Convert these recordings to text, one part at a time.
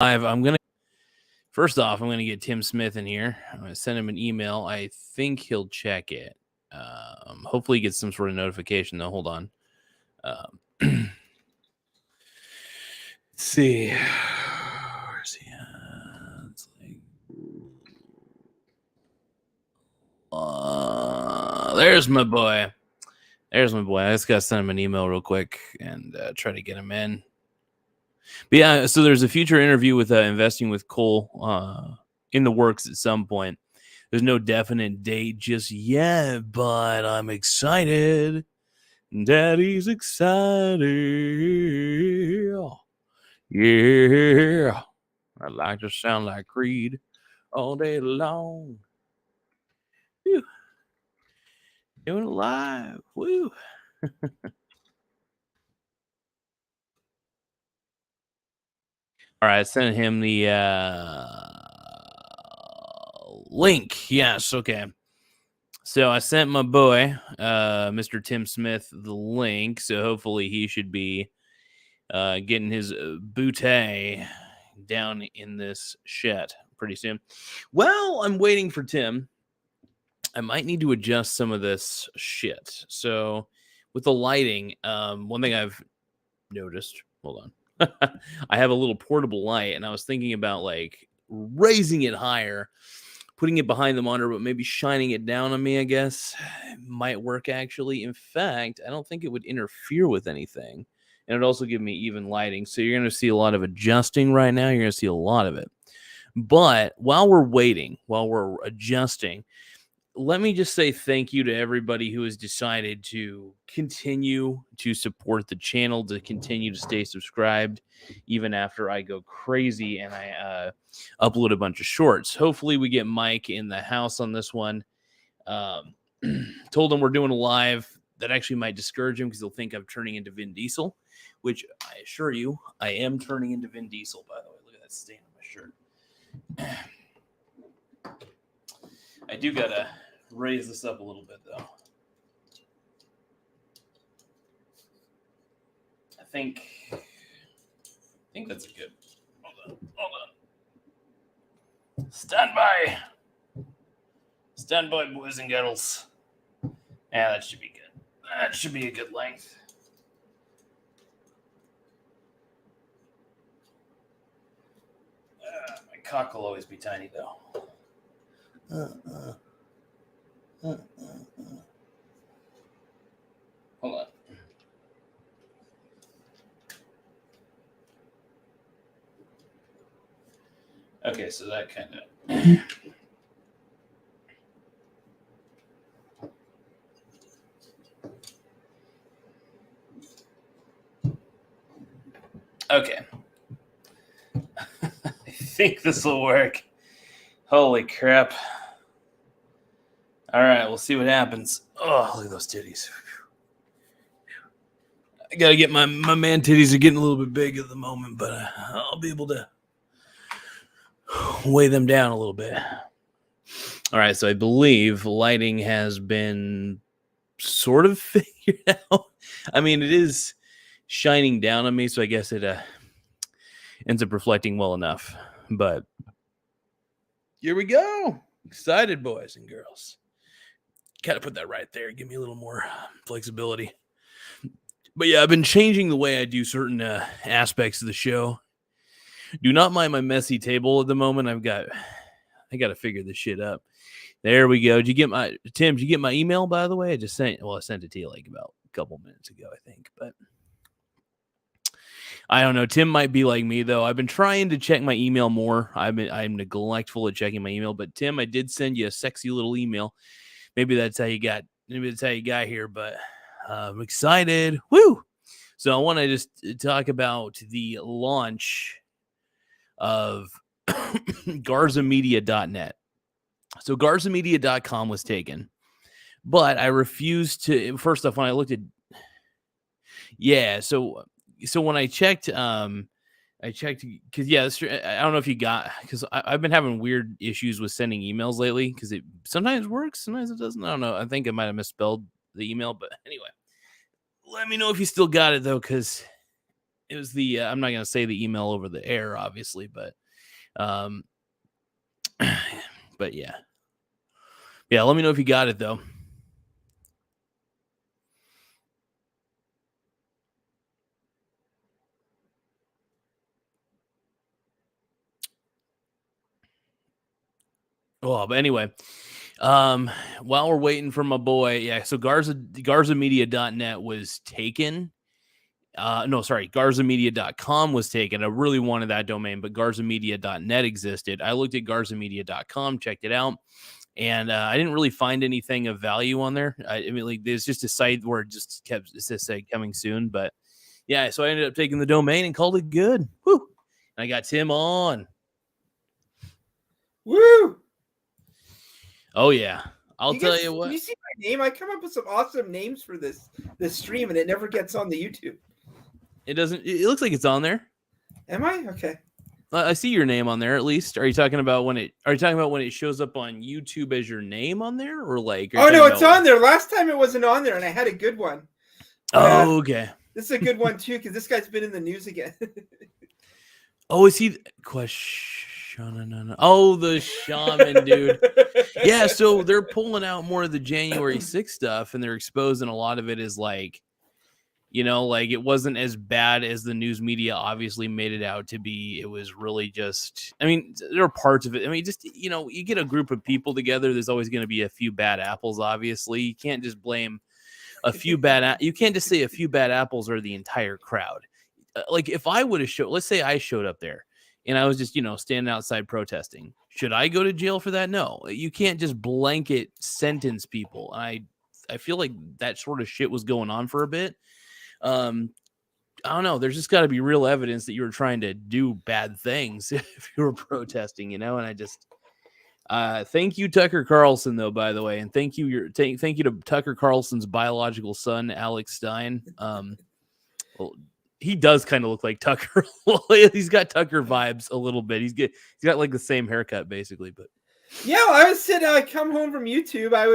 First off, I'm gonna get Tim Smith in here. I'm gonna send him an email. I think he'll check it. Hopefully, he gets some sort of notification. Though, hold on. Let's see. Where's he? It's like, there's my boy. There's my boy. I just gotta send him an email real quick and try to get him in. But yeah, so there's a future interview with Investing with Cole in the works at some point. There's no definite date just yet, but I'm excited. Daddy's excited. Yeah. I like to sound like Creed all day long. Whew. Doing it live. Woo. All right, send him the link. Yes, okay. So I sent my boy, Mr. Tim Smith, the link. So hopefully he should be getting his bootay down in this shed pretty soon. Well, I'm waiting for Tim. I might need to adjust some of this shit. So with the lighting, one thing I've noticed, hold on. I have a little portable light, and I was thinking about like raising it higher, putting it behind the monitor, but maybe shining it down on me, I guess, might work actually. In fact, I don't think it would interfere with anything. And it'd also give me even lighting. So you're going to see a lot of adjusting right now. You're going to see a lot of it. But while we're waiting, while we're adjusting, let me just say thank you to everybody who has decided to continue to support the channel, to continue to stay subscribed, even after I go crazy and I upload a bunch of shorts. Hopefully, we get Mike in the house on this one. Told him we're doing a live. That actually might discourage him because he'll think I'm turning into Vin Diesel, which I assure you, I am turning into Vin Diesel, by the way. Look at that stain on my shirt. I do got to raise this up a little bit, though. I think that's a good. Hold on. Stand by, boys and girls. Yeah, that should be good. That should be a good length. My cock will always be tiny, though. Hold on. Okay, so that kind of. Okay. I think this will work. Holy crap. All right, we'll see what happens. Oh, look at those titties. I got to get my man titties are getting a little bit big at the moment, but I'll be able to weigh them down a little bit. All right, so I believe lighting has been sort of figured out. I mean, it is shining down on me, so I guess it ends up reflecting well enough. But here we go. Excited, boys and girls. Got to put that right there. Give me a little more flexibility. But yeah, I've been changing the way I do certain aspects of the show. Do not mind my messy table at the moment. I got to figure this shit up. There we go. Did you get my email, by the way? I sent it to you like about a couple minutes ago, I think. But I don't know. Tim might be like me, though. I've been trying to check my email more. I'm neglectful at checking my email. But Tim, I did send you a sexy little email. Maybe that's how you got here. But I'm excited. Woo! So I want to just talk about the launch of GarzaMedia.net. So GarzaMedia.com was taken, but I refused to. First off, when I looked at, so when I checked, because I don't know if you got, because I've been having weird issues with sending emails lately because it sometimes works, sometimes it doesn't. I don't know. I think I might have misspelled the email, but anyway, let me know if you still got it though, because It was the I'm not gonna say the email over the air, obviously, but but yeah. Yeah, let me know if you got it though. Oh, but anyway, while we're waiting for my boy, yeah, so GarzaMedia.net was taken. No, sorry, GarzaMedia.com was taken. I really wanted that domain, but GarzaMedia.net existed. I looked at GarzaMedia.com, checked it out, and I didn't really find anything of value on there. I mean, like, there's just a site where it just kept it said coming soon, but yeah, so I ended up taking the domain and called it good. Woo! And I got Tim on. Woo! Oh yeah, I'll tell you what. Can you see my name? I come up with some awesome names for this stream, and it never gets on the YouTube. It doesn't. It looks like it's on there. Am I? Okay. I see your name on there at least. Are you talking about when it shows up on YouTube as your name on there, or like? Oh no, it's on there. Last time it wasn't on there, and I had a good one. Oh, okay. This is a good one too, because this guy's been in the news again. Oh, is he? Question. Oh, the shaman dude. Yeah, so they're pulling out more of the January 6th stuff, and they're exposing a lot of it as like, you know, like it wasn't as bad as the news media obviously made it out to be. It was really just, I mean, there are parts of it. I mean, just, you know, you get a group of people together, there's always going to be a few bad apples, obviously. You can't just blame a few you can't just say a few bad apples are the entire crowd. Like if I would have let's say I showed up there and I was just, you know, standing outside protesting. Should I go to jail for that? No, you can't just blanket sentence people. I feel like that sort of shit was going on for a bit. I don't know. There's just got to be real evidence that you were trying to do bad things if you were protesting, you know. And I just thank you, Tucker Carlson, though, by the way, and thank you to Tucker Carlson's biological son, Alex Stein. Well, he does kind of look like Tucker. He's got Tucker vibes a little bit. He's got like the same haircut, basically. But yeah, I come home from YouTube. I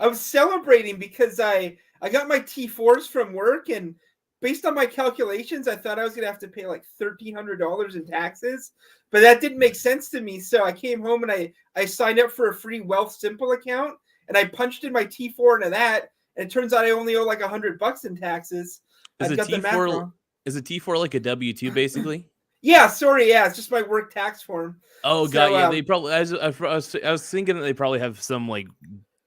was celebrating because I got my T4s from work, and based on my calculations, I thought I was gonna have to pay like $1,300 in taxes, but that didn't make sense to me. So I came home and I signed up for a free Wealth Simple account, and I punched in my T4 into that, and it turns out I only owe like $100 in taxes. Is a T4 like a W-2 basically? Yeah, sorry, yeah, it's just my work tax form. Oh, so, got you. They probably. I was thinking that they probably have some like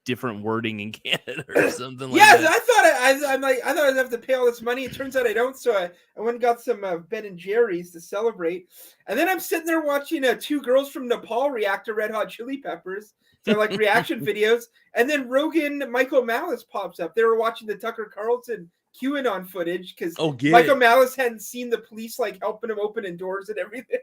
different wording in Canada or something like that. Yeah, I thought I'd have to pay all this money. It turns out I don't. So I went and got some Ben and Jerry's to celebrate, and then I'm sitting there watching two girls from Nepal react to Red Hot Chili Peppers. So like reaction videos, and then Rogan Michael Malice pops up. They were watching the Tucker Carlson QAnon footage because Michael Malice hadn't seen the police like helping him opening doors and everything.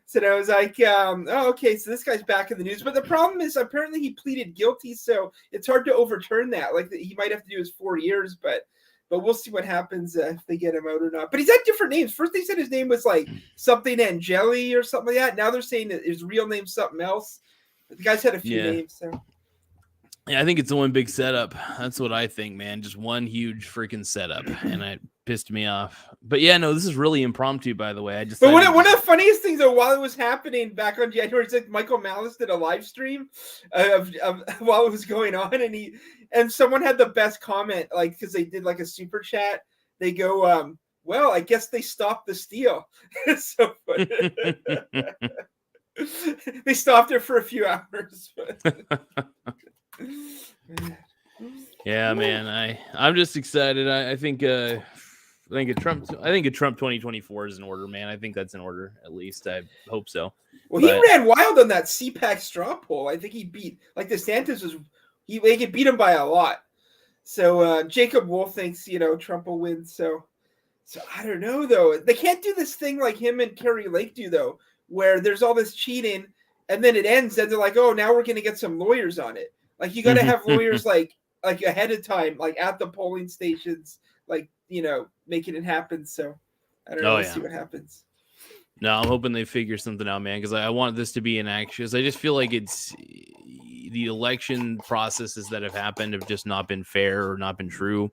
So I was like, oh, okay, so this guy's back in the news. But the problem is apparently he pleaded guilty, so it's hard to overturn that. Like he might have to do his 4 years, but we'll see what happens if they get him out or not. But he's had different names. First they said his name was like something Angeli or something like that. Now they're saying that his real name's something else. But the guy's had a few names, so. Yeah, I think it's one big setup. That's what I think, man. Just one huge freaking setup, and it pissed me off. But yeah, no, this is really impromptu, by the way. But one of the funniest things, though, while it was happening back on January 6th, Michael Malice did a live stream of while it was going on, and someone had the best comment, like because they did like a super chat. They go, "Well, I guess they stopped the steal." It's so funny. They stopped it for a few hours. Yeah, man. I'm just excited. I think a Trump 2024 is in order, man. I think that's in order, at least. I hope so. Well, he ran wild on that CPAC straw poll. I think he beat DeSantis they could beat him by a lot. So Jacob Wolf thinks Trump will win. So I don't know though. They can't do this thing like him and Kerry Lake do though, where there's all this cheating and then it ends and they're like, oh, now we're gonna get some lawyers on it. Like you got to have lawyers like ahead of time, like at the polling stations, like making it happen. So I don't know. Let's see what happens. No, I'm hoping they figure something out, man, because I want this to be an action. I just feel like it's the election processes that have happened have just not been fair or not been true.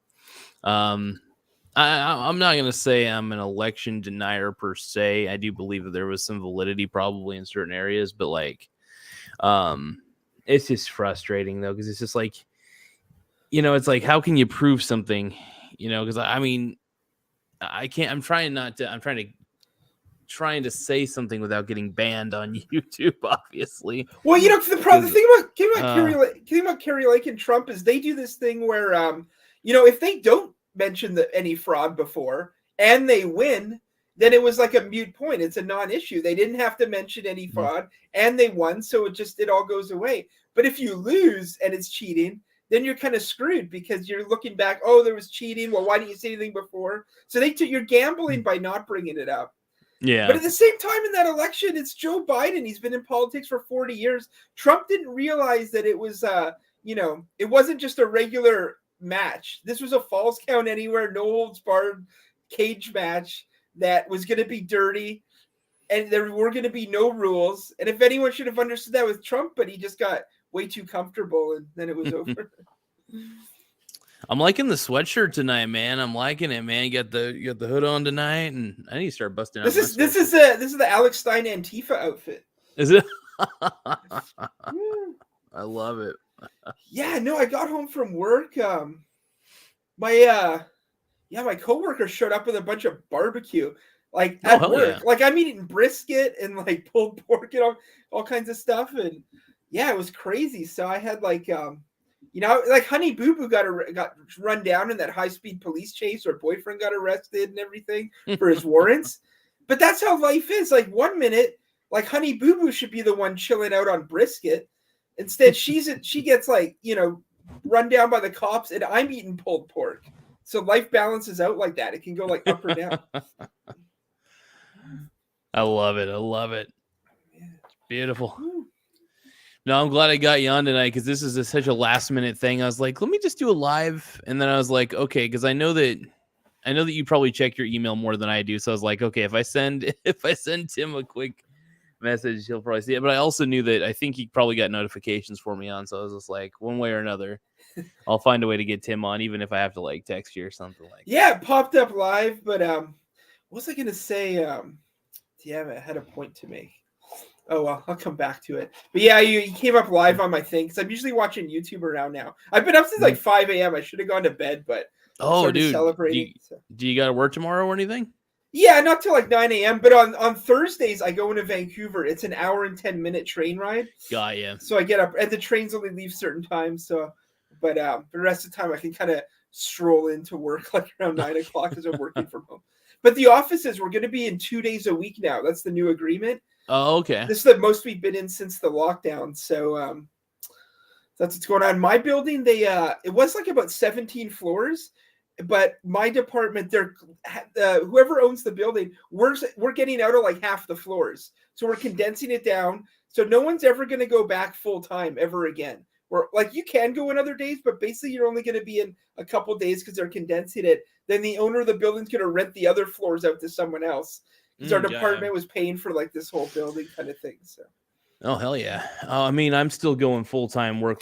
I'm not gonna say I'm an election denier per se. I do believe that there was some validity probably in certain areas, but like, it's just frustrating though because it's just like, it's like how can you prove something, Because I mean, I can't. I'm trying not to. I'm trying to say something without getting banned on YouTube, obviously. Well, the thing about Carrie Lake and Trump is they do this thing where, if they don't mention any fraud before and they win, then it was like a mute point. It's a non-issue. They didn't have to mention any fraud and they won, so it all goes away. But if you lose and it's cheating, then you're kind of screwed because you're looking back. Oh, there was cheating. Well, why didn't you say anything before? So you're gambling by not bringing it up. Yeah. But at the same time, in that election, it's Joe Biden. He's been in politics for 40 years. Trump didn't realize that it was, it wasn't just a regular match. This was a Falls Count Anywhere, no holds barred cage match that was going to be dirty, and there were going to be no rules. And if anyone should have understood that with Trump, but he just got way too comfortable, and then it was over. I'm liking the sweatshirt tonight, man. I'm liking it, man. You got the hood on tonight, and I need to start busting out. This is the Alex Stein Antifa outfit. Is it? I love it. Yeah, no, I got home from work. My coworker showed up with a bunch of barbecue, like at work. Yeah. Like I'm eating brisket and like pulled pork and all kinds of stuff, and yeah, it was crazy. So I had like like Honey Boo Boo got run down in that high-speed police chase. Her boyfriend got arrested and everything for his warrants. But that's how life is. Like 1 minute, like Honey Boo Boo should be the one chilling out on brisket. Instead, she gets like, run down by the cops, and I'm eating pulled pork. So life balances out like that. It can go like up or down. I love it. It's beautiful. No, I'm glad I got you on tonight because this is such a last minute thing. I was like, let me just do a live, and then I was like, okay, because I know that you probably check your email more than I do. So I was like, okay, if I send Tim a quick message, he'll probably see it. But I also knew that I think he probably got notifications for me on. So I was just like, one way or another, I'll find a way to get Tim on, even if I have to like text you or something like. Yeah, it popped up live, but what was I gonna say? I had a point to make. Oh, well, I'll come back to it. But yeah, you came up live on my thing because I'm usually watching YouTube around now. I've been up since like 5 a.m. I should have gone to bed, but dude, celebrating. Do you got to work tomorrow or anything? Yeah, not till like 9 a.m. But on Thursdays, I go into Vancouver. It's an hour and 10-minute train ride. Got ya. So I get up, and the trains only leave certain times. So, but the rest of the time, I can kind of stroll into work like around 9 o'clock because I'm working from home. But the offices, we're going to be in 2 days a week now. That's the new agreement. Oh, okay. This is the most we've been in since the lockdown. So that's what's going on. My building, it was like about 17 floors, but my department, whoever owns the building, we're getting out of like half the floors. So we're condensing it down. So no one's ever going to go back full time ever again. Or like you can go in other days, but basically you're only going to be in a couple days because they're condensing it. Then the owner of the building's going to rent the other floors out to someone else. Because our department was paying for like this whole building kind of thing. So, oh hell yeah! I mean, I'm still going full time work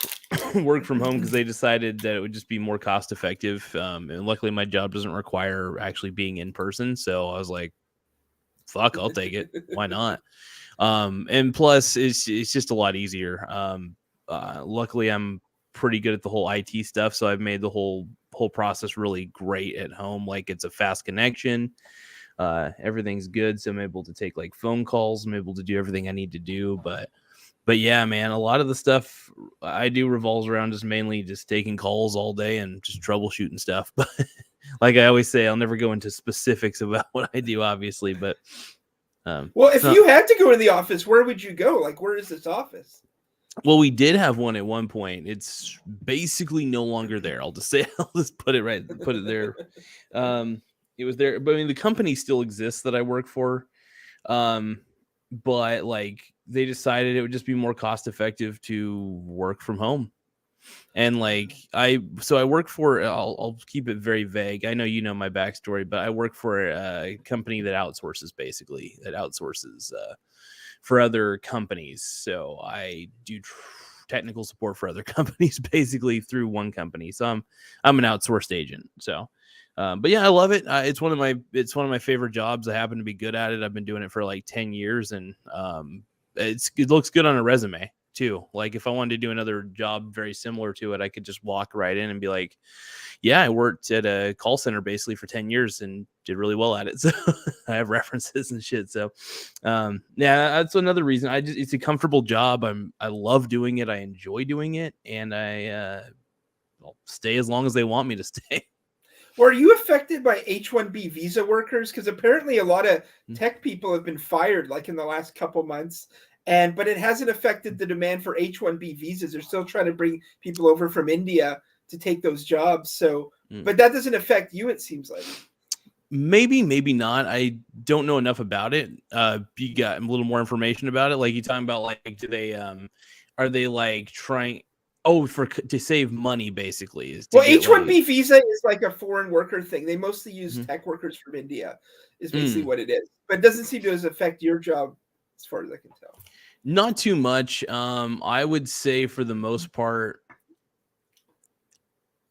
from home because they decided that it would just be more cost effective. And luckily, my job doesn't require actually being in person. So I was like, "Fuck, I'll take it. Why not?" And plus, it's just a lot easier. Luckily, I'm pretty good at the whole IT stuff, so I've made the whole process really great at home. Like it's a fast connection. Everything's good, so I'm able to take like phone calls. I'm able to do everything I need to do. But yeah, man, a lot of the stuff I do revolves around just mainly just taking calls all day and just troubleshooting stuff. But like I always say, I'll never go into specifics about what I do, obviously. But well, if you had to go to the office, where would you go? Like, where is this office? Well, we did have one at one point. It's basically no longer there. I'll just put it there. It was there, but I mean, the company still exists that I work for. But like they decided it would just be more cost effective to work from home. And like I work for, I'll keep it very vague. I know you know my backstory, but I work for a company that outsources for other companies. So I do technical support for other companies basically through one company. So I'm an outsourced agent. So But yeah, I love it. It's one of my favorite jobs. I happen to be good at it. I've been doing it for like 10 years, and it looks good on a resume too. Like if I wanted to do another job very similar to it, I could just walk right in and be like, yeah, I worked at a call center basically for 10 years and did really well at it. So I have references and shit. So yeah, that's another reason. It's a comfortable job. I love doing it. I enjoy doing it, and I'll stay as long as they want me to stay. Were you affected by H-1B visa workers? Because apparently a lot of tech people have been fired like in the last couple months. But it hasn't affected the demand for H-1B visas. They're still trying to bring people over from India to take those jobs. So, but that doesn't affect you, it seems like. Maybe not. I don't know enough about it. You got a little more information about it? Like you talking about like, do they are they like trying to save money basically? Well, H-1B visa is like a foreign worker thing. They mostly use tech workers from India is basically what it is. But it doesn't seem to affect your job as far as I can tell. Not too much. I would say for the most part,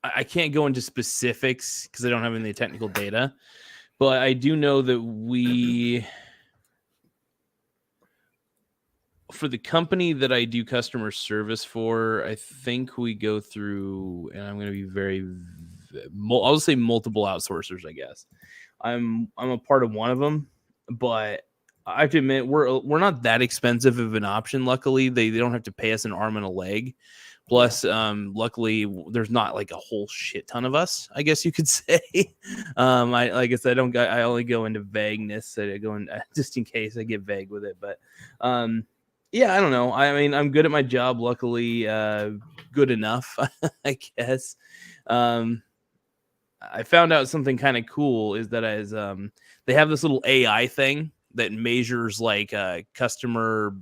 I can't go into specifics because I don't have any technical data, but I do know that for the company that I do customer service for, I think we go through, and I'm going to be I'll say multiple outsourcers, I guess. I'm a part of one of them, but I have to admit we're not that expensive of an option. Luckily, they don't have to pay us an arm and a leg. Plus, luckily, there's not like a whole shit ton of us, I guess you could say. I only go into vagueness. I go in just in case I get vague with it. But yeah, I don't know. I mean, I'm good at my job. Luckily, good enough, I guess. I found out something kind of cool is that they have this little AI thing that measures like customer,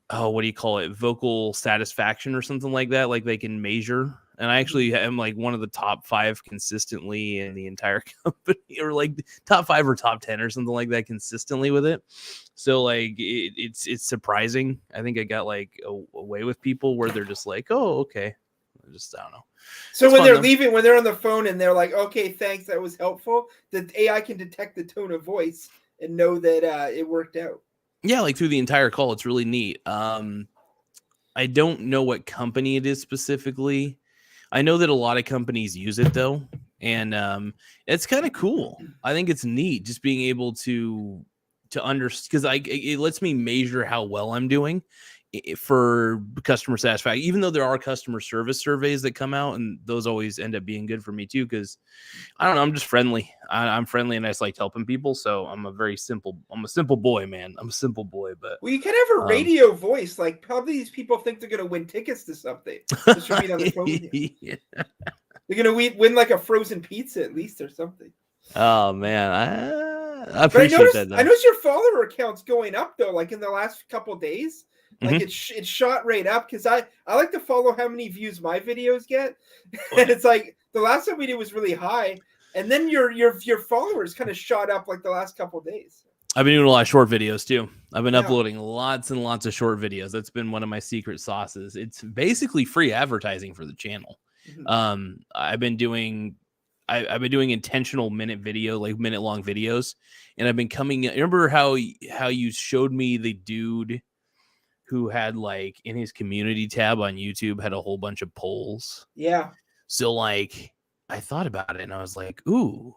what do you call it? Vocal satisfaction or something like that. Like they can measure. And I actually am like one of the top 5 consistently in the entire company, or like top 5 or top 10 or something like that consistently with it. So like it's surprising. I think I got like away with people where they're just like, oh, okay. I don't know. So it's when they're leaving, when they're on the phone and they're like, okay, thanks, that was helpful, the AI can detect the tone of voice and know that it worked out. Yeah, like through the entire call. It's really neat. I don't know what company it is specifically. I know that a lot of companies use it though. And it's kind of cool. I think it's neat just being able to understand, because it lets me measure how well I'm doing for customer satisfaction, even though there are customer service surveys that come out, and those always end up being good for me too, because I don't know, I'm just friendly. I'm friendly and I just like helping people. So I'm a simple boy, man. I'm a simple boy. But well, you can have a radio voice. Like probably these people think they're gonna win tickets to something just for being on the phone with you. Yeah. They're gonna win like a frozen pizza at least or something. Oh man, I appreciate that. I noticed your follower account's going up though, like in the last couple of days. Like it shot right up, because I like to follow how many views my videos get. And it's like the last time we did was really high, and then your followers kind of shot up like the last couple of days. I've been doing a lot of short videos too. I've been uploading lots and lots of short videos. That's been one of my secret sauces. It's basically free advertising for the channel. I've been doing intentional minute long videos, and I've been coming. Remember how you showed me the dude who had like in his community tab on YouTube had a whole bunch of polls? Yeah. So like I thought about it and I was like, ooh,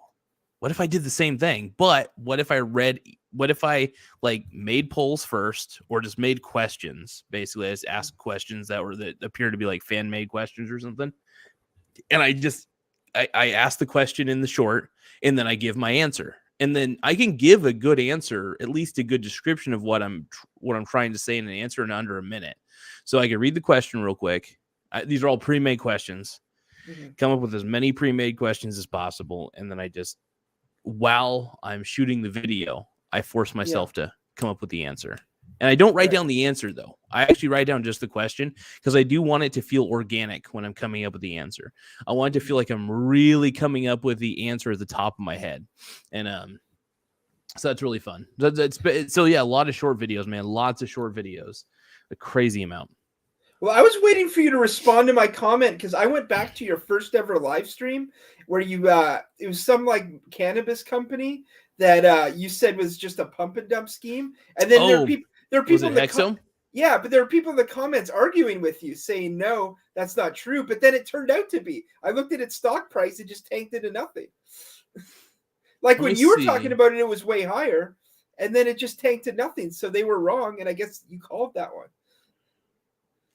what if I did the same thing? But what if I like made polls first, or just made questions? Basically, I just asked questions that appear to be like fan made questions or something. And I asked the question in the short, and then I give my answer. And then I can give a good answer, at least a good description of what I'm trying to say in an answer in under a minute. So I can read the question real quick. These are all pre-made questions. Come up with as many pre-made questions as possible. And then while I'm shooting the video, I force myself to come up with the answer. And I don't write down the answer, though. I actually write down just the question, because I do want it to feel organic when I'm coming up with the answer. I want it to feel like I'm really coming up with the answer at the top of my head. And so that's really fun. So yeah, a lot of short videos, man. Lots of short videos. A crazy amount. Well, I was waiting for you to respond to my comment because I went back to your first ever live stream where you it was some like cannabis company that you said was just a pump and dump scheme, and then there are was people it in the Hexo? yeah, but there are people in the comments arguing with you saying no, that's not true. But then it turned out to be. I looked at its stock price; it just tanked into nothing. Like Let when me you were see. talking about it, it was way higher, and then it just tanked to nothing. So they were wrong, and I guess you called that one.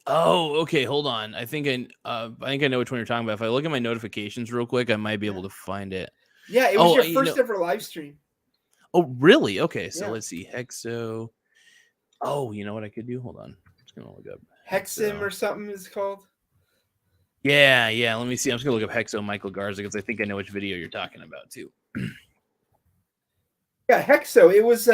Oh, okay. Hold on. I think I know which one you're talking about. If I look at my notifications real quick, I might be able to find it. Yeah, it was your first ever live stream. Oh, really? Okay, so Yeah. let's see. Hexo. Oh, you know what I could do? Hold on. I'm just gonna look up Hexim or something is called. Yeah. Let me see. I'm just gonna look up Hexo Michael Garza because I think I know which video you're talking about too. Yeah, Hexo. It was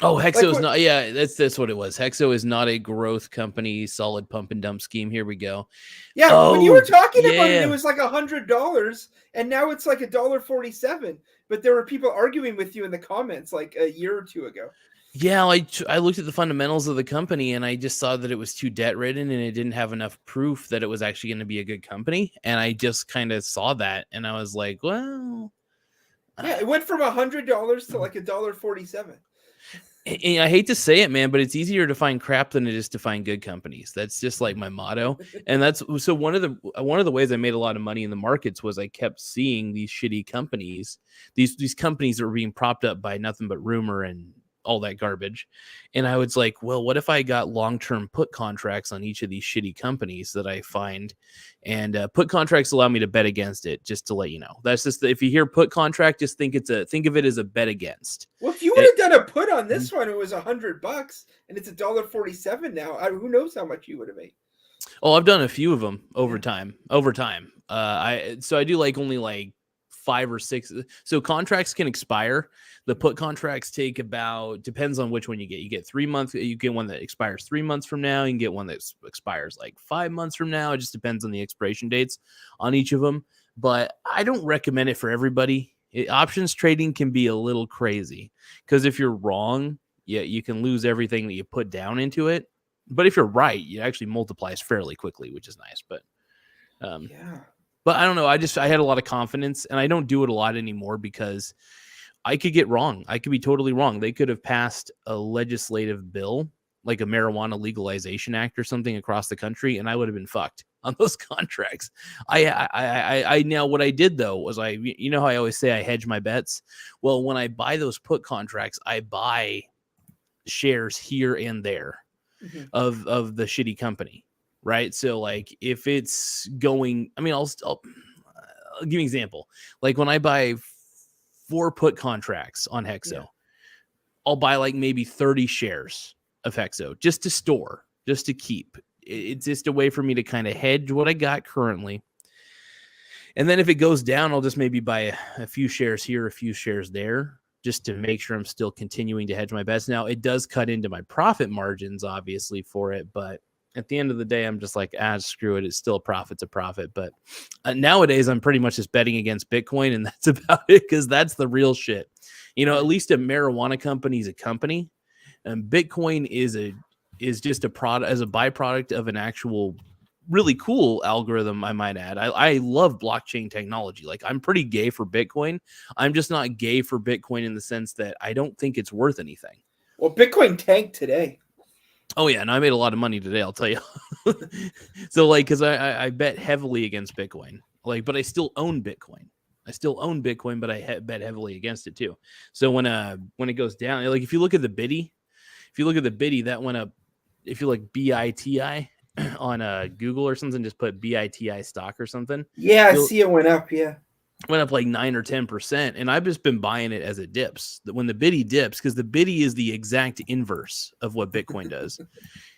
Oh, Hexo is not. Yeah, that's what it was. Hexo is not a growth company, solid pump and dump scheme. Here we go. Yeah, when you were talking about it, it was like $100, and now it's like $1.47. But there were people arguing with you in the comments like a year or two ago. Yeah, I looked at the fundamentals of the company and I just saw that it was too debt ridden and it didn't have enough proof that it was actually going to be a good company. And I just kind of saw that and I was like, well, yeah, it went from $100 to like $1.47. I hate to say it, man, but it's easier to find crap than it is to find good companies. That's just like my motto. And that's so one of the ways I made a lot of money in the markets was I kept seeing these shitty companies, these companies that were being propped up by nothing but rumor and all that garbage. And I was like, well, what if I got long-term put contracts on each of these shitty companies that I find? And put contracts allow me to bet against it, just to let you know. That's just if you hear put contract, just think of it as a bet against. Well, if you would have done a put on this one, it was $100 and it's $1.47 now. Who knows how much you would have made? Oh, I've done a few of them over time. I do like only like 5 or 6. So contracts can expire. The put contracts take about, depends on which one you get. You get 3 months. You get one that expires 3 months from now. You can get one that expires like 5 months from now. It just depends on the expiration dates on each of them. But I don't recommend it for everybody. Options trading can be a little crazy because if you're wrong, yeah, you can lose everything that you put down into it. But if you're right, it actually multiplies fairly quickly, which is nice. But yeah. But I don't know. I had a lot of confidence, and I don't do it a lot anymore because I could get wrong. I could be totally wrong. They could have passed a legislative bill, like a marijuana legalization act or something across the country, and I would have been fucked on those contracts. I now what I did though was you know how I always say I hedge my bets. Well, when I buy those put contracts, I buy shares here and there of the shitty company. Right. So like if it's going, I mean, I'll give you an example. Like when I buy 4 put contracts on Hexo, I'll buy like maybe 30 shares of Hexo just to store, just to keep. It's just a way for me to kind of hedge what I got currently. And then if it goes down, I'll just maybe buy a few shares here, a few shares there, just to make sure I'm still continuing to hedge my bets. Now it does cut into my profit margins, obviously, for it, but at the end of the day, I'm just like, screw it. It's still a profit's a profit. But nowadays, I'm pretty much just betting against Bitcoin, and that's about it because that's the real shit. You know, at least a marijuana company is a company, and Bitcoin is just a product as a byproduct of an actual really cool algorithm, I might add. I love blockchain technology. Like I'm pretty gay for Bitcoin. I'm just not gay for Bitcoin in the sense that I don't think it's worth anything. Well, Bitcoin tanked today. Oh yeah, and I made a lot of money today, I'll tell you. So like, because I bet heavily against Bitcoin, like, but I still own Bitcoin. But I bet heavily against it too. So when it goes down, like if you look at the biddy, that went up. If you like BITI on Google or something, just put BITI stock or something. Yeah, I see it went up. Yeah. Went up like 9 or 10%, and I've just been buying it as it dips. When the biddy dips, because the biddy is the exact inverse of what Bitcoin does.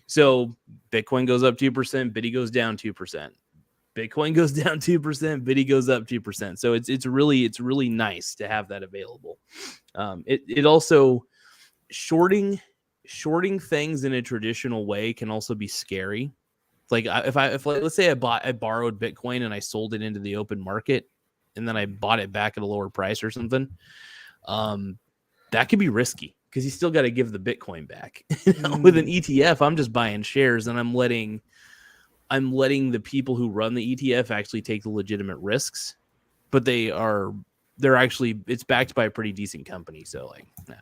So Bitcoin goes up 2%, biddy goes down 2%. Bitcoin goes down 2%, biddy goes up 2%. So it's really nice to have that available. It also shorting things in a traditional way can also be scary. Like if let's say I borrowed Bitcoin and I sold it into the open market, and then I bought it back at a lower price or something, that could be risky because you still got to give the Bitcoin back. With an ETF, I'm just buying shares and I'm letting I'm letting the people who run the ETF actually take the legitimate risks, but they're actually, it's backed by a pretty decent company. So like, nah.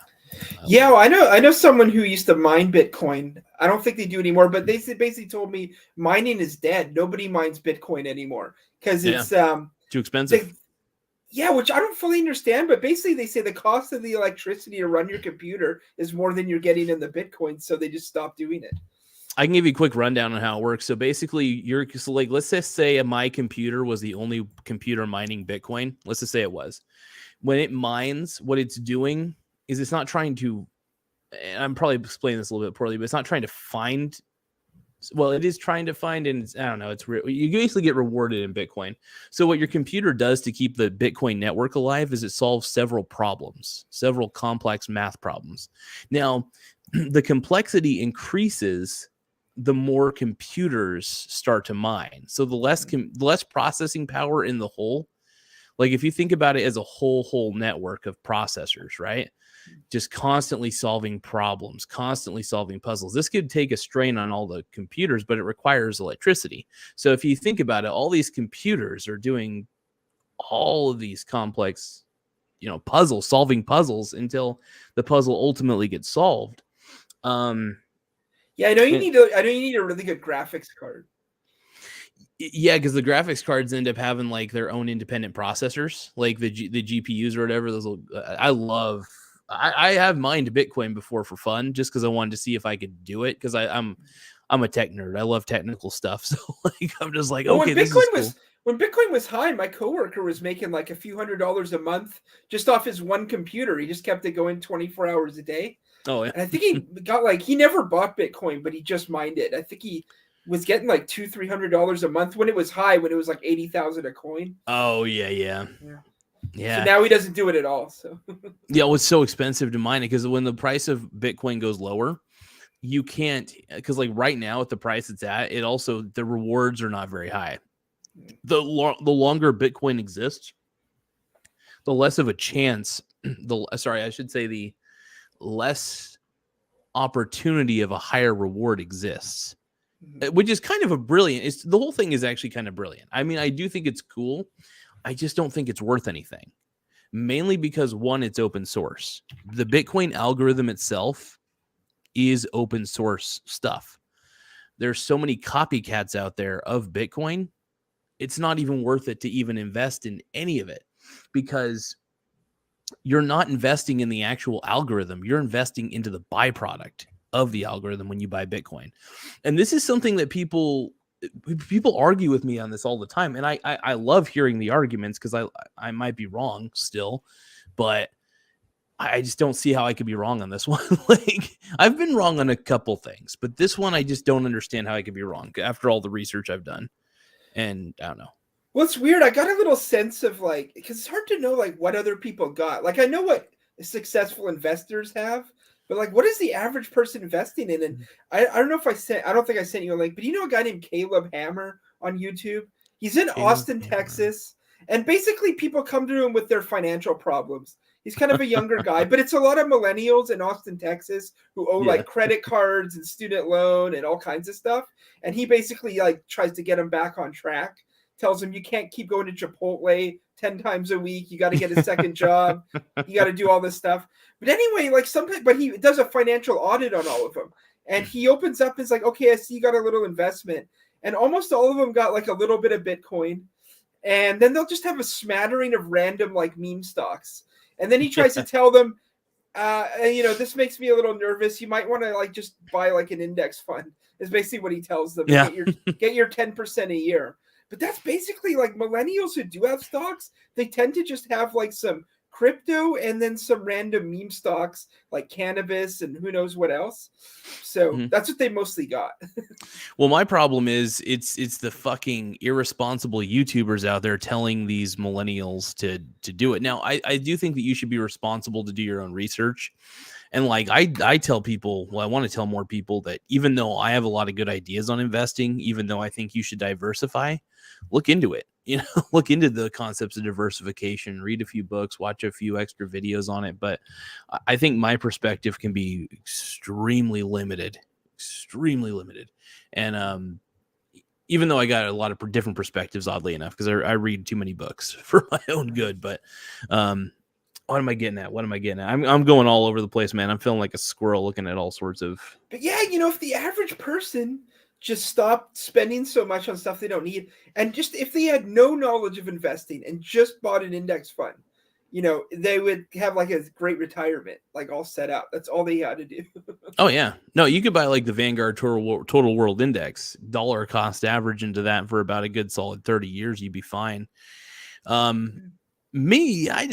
Yeah, well, I know someone who used to mine Bitcoin. I don't think they do anymore, but they basically told me mining is dead. Nobody mines Bitcoin anymore because it's too expensive. yeah, which I don't fully understand, but basically they say the cost of the electricity to run your computer is more than you're getting in the Bitcoin, so they just stopped doing it. I can give you a quick rundown on how it works. So basically, let's just say my computer was the only computer mining Bitcoin. Let's just say it was. When it mines, what it's doing is it's not trying to, and I'm probably explaining this a little bit poorly, but it's not trying to find. Well, it is trying to find, and I don't know. You basically get rewarded in Bitcoin. So what your computer does to keep the Bitcoin network alive is it solves several problems, several complex math problems. Now, the complexity increases the more computers start to mine. So the less processing power in the whole. Like if you think about it as a whole network of processors, right? Just constantly solving problems, constantly solving puzzles. This could take a strain on all the computers, but it requires electricity. So if you think about it, all these computers are doing all of these complex, solving puzzles until the puzzle ultimately gets solved. Yeah, I know you need a really good graphics card. Yeah, because the graphics cards end up having like their own independent processors, like the GPUs or whatever. I have mined Bitcoin before for fun, just because I wanted to see if I could do it. Because I'm a tech nerd. I love technical stuff. So like I'm just like, Well, okay, this is cool. When Bitcoin was high, my coworker was making like a few $100s a month just off his one computer. He just kept it going 24 hours a day. Oh yeah. And I think he never bought Bitcoin, but he just mined it. I think he was getting like $200-300 a month when it was high, when it was like 80,000 a coin. Oh yeah. So now he doesn't do it at all. So yeah, it's so expensive to mine it because when the price of Bitcoin goes lower, you can't, because like right now at the price it's at, the rewards are not very high. The longer Bitcoin exists, the less of a chance. The less opportunity of a higher reward exists, which is kind of a brilliant. The whole thing is actually kind of brilliant. I mean, I do think it's cool. I just don't think it's worth anything. Mainly because one, it's open source. The Bitcoin algorithm itself is open source stuff. There's so many copycats out there of Bitcoin. It's not even worth it to even invest in any of it, because you're not investing in the actual algorithm. You're investing into the byproduct of the algorithm when you buy Bitcoin. And this is something that people argue with me on this all the time. And I love hearing the arguments, because I might be wrong still, but I just don't see how I could be wrong on this one. Like, I've been wrong on a couple things, but this one, I just don't understand how I could be wrong after all the research I've done. And I don't know. Well, it's weird. I got a little sense of like, because it's hard to know like what other people got. Like, I know what successful investors have, but like, what is the average person investing in? And I don't know if I don't think I sent you a link, but you know a guy named Caleb Hammer on YouTube? He's in Austin, Texas. And basically people come to him with their financial problems. He's kind of a younger guy, but it's a lot of millennials in Austin, Texas who owe like credit cards and student loan and all kinds of stuff. And he basically like tries to get them back on track. Tells him you can't keep going to Chipotle 10 times a week. You got to get a second job. You got to do all this stuff. But anyway, like but he does a financial audit on all of them. And he opens up and is like, okay, I see you got a little investment. And almost all of them got like a little bit of Bitcoin. And then they'll just have a smattering of random like meme stocks. And then he tries to tell them, this makes me a little nervous. You might want to like just buy like an index fund, is basically what he tells them. Yeah. Get your 10% a year. But that's basically like millennials who do have stocks. They tend to just have like some crypto and then some random meme stocks like cannabis and who knows what else. So that's what they mostly got. Well, my problem is it's the fucking irresponsible YouTubers out there telling these millennials to do it. Now, I do think that you should be responsible to do your own research. And like I tell people, I want to tell more people that even though I have a lot of good ideas on investing, even though I think you should diversify, look into it. Look into the concepts of diversification, read a few books, watch a few extra videos on it. But I think my perspective can be extremely limited. And even though I got a lot of different perspectives, oddly enough, because I read too many books for my own good. But what am I getting at? I'm going all over the place, man. I'm feeling like a squirrel looking at all sorts of. But yeah, if the average person just stopped spending so much on stuff they don't need, and just if they had no knowledge of investing and just bought an index fund, they would have like a great retirement, like all set up. That's all they had to do. Oh yeah, no, you could buy like the Vanguard Total World Index, dollar cost average into that for about a good solid 30 years. You'd be fine. Me, I'm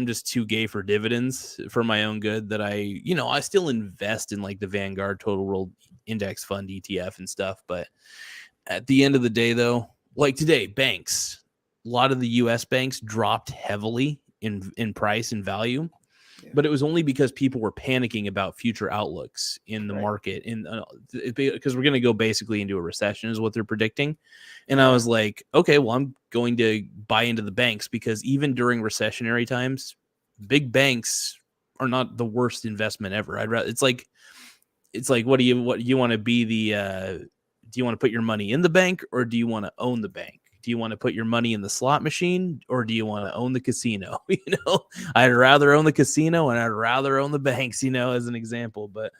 just too gay for dividends for my own good that I still invest in like the Vanguard Total World Index Fund ETF and stuff. But at the end of the day, though, like today, banks, a lot of the U.S. banks dropped heavily in price and value. Yeah. But it was only because people were panicking about future outlooks in the market, because we're going to go basically into a recession is what they're predicting. And I was like, okay, well, I'm going to buy into the banks because even during recessionary times, big banks are not the worst investment ever. It's like, what do you want to be do you want to put your money in the bank or do you want to own the bank? Do you want to put your money in the slot machine or do you want to own the casino? I'd rather own the casino and I'd rather own the banks, as an example. But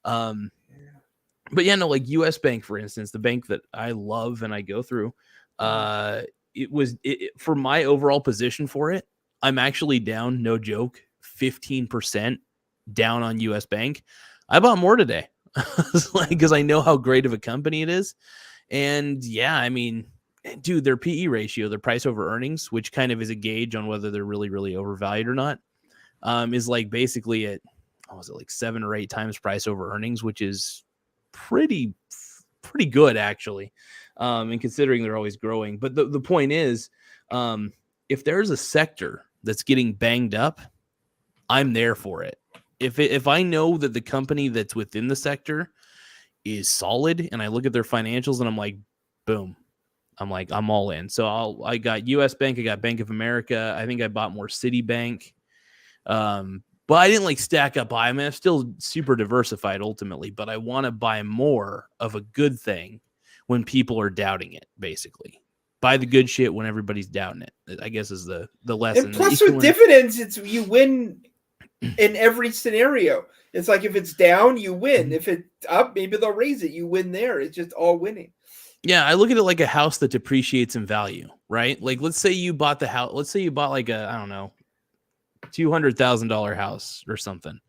yeah, no, like US Bank, for instance, the bank that I love and I go through, it for my overall position for it, I'm actually down, no joke, 15% down on US Bank. I bought more today because I know how great of a company it is. And yeah, I mean, dude, their PE ratio, their price over earnings, which kind of is a gauge on whether they're really, really overvalued or not, is like basically at, like 7 or 8 times price over earnings, which is pretty good actually. And considering they're always growing. But the point is, if there's a sector that's getting banged up, I'm there for it. If I know that the company that's within the sector is solid and I look at their financials and I'm like, boom, I'm all in. So I got US Bank, I got Bank of America. I think I bought more Citibank. But I didn't like stack up. I mean, I'm still super diversified ultimately, but I want to buy more of a good thing when people are doubting it, basically. Buy the good shit when everybody's doubting it, I guess is the lesson. And plus with dividends, you win in every scenario. It's like if it's down, you win. If it's up, maybe they'll raise it. You win there. It's just all winning. Yeah, I look at it like a house that depreciates in value, right? Like, let's say you bought the house. Let's say you bought like a, I don't know, $200,000 house or something.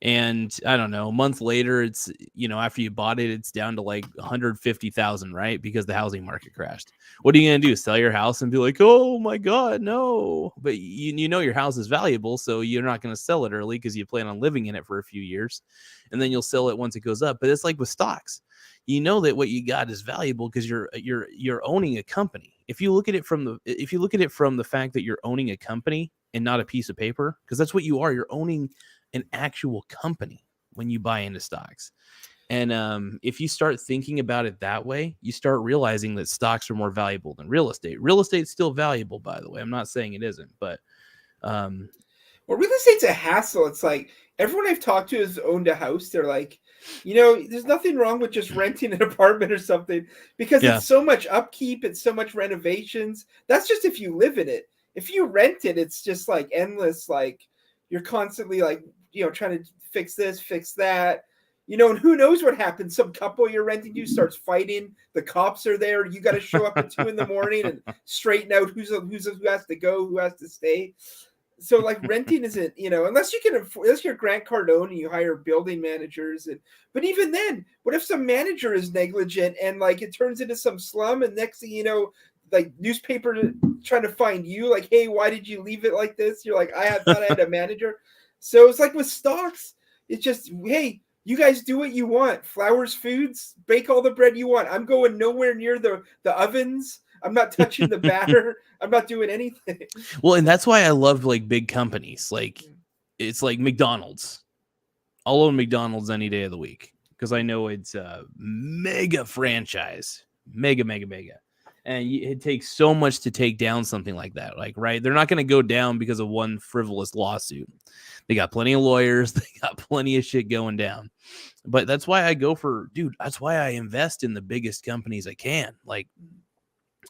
And I don't know, a month later, it's, after you bought it, it's down to like 150,000, right? Because the housing market crashed. What are you going to do? Sell your house and be like, oh my God, no. But your house is valuable. So you're not going to sell it early because you plan on living in it for a few years. And then you'll sell it once it goes up. But it's like with stocks. You know that what you got is valuable because you're owning a company. If you look at it from the fact that you're owning a company and not a piece of paper, because that's what you are. You're owning an actual company when you buy into stocks. And if you start thinking about it that way, you start realizing that stocks are more valuable than real estate. Real estate's still valuable, by the way. I'm not saying it isn't, but well, real estate's a hassle. It's like everyone I've talked to has owned a house. They're like, there's nothing wrong with just renting an apartment or something because it's so much upkeep. It's so much renovations. That's just if you live in it. If you rent it, it's just like endless. Like you're constantly like, trying to fix this, fix that. And who knows what happens? Some couple you're renting to starts fighting. The cops are there. You got to show up at 2 a.m. and straighten out who has to go, who has to stay. So like renting isn't, unless you're Grant Cardone and you hire building managers. But even then, what if some manager is negligent and like it turns into some slum and next thing you know, like newspaper trying to find you like, hey, why did you leave it like this? You're like, thought I had a manager. So it's like with stocks, it's just, hey, you guys do what you want. Flowers Foods, bake all the bread you want. I'm going nowhere near the ovens. I'm not touching the batter. I'm not doing anything. Well, and that's why I love like big companies. Like it's like McDonald's. I'll own McDonald's any day of the week because I know it's a mega franchise. Mega. And it takes so much to take down something like that. Like, right. They're not going to go down because of one frivolous lawsuit. They got plenty of lawyers. They got plenty of shit going down. But that's why I go for, dude, that's why I invest in the biggest companies I can. Like,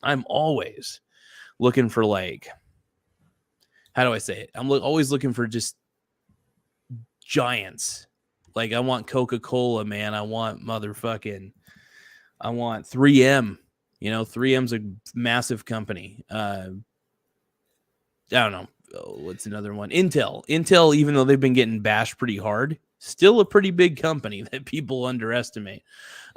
I'm always looking for, like, how do I say it? I'm always looking for just giants. Like, I want Coca-Cola, man. I want 3M. 3M's a massive company. I don't know. What's another one? Intel, even though they've been getting bashed pretty hard, still a pretty big company that people underestimate.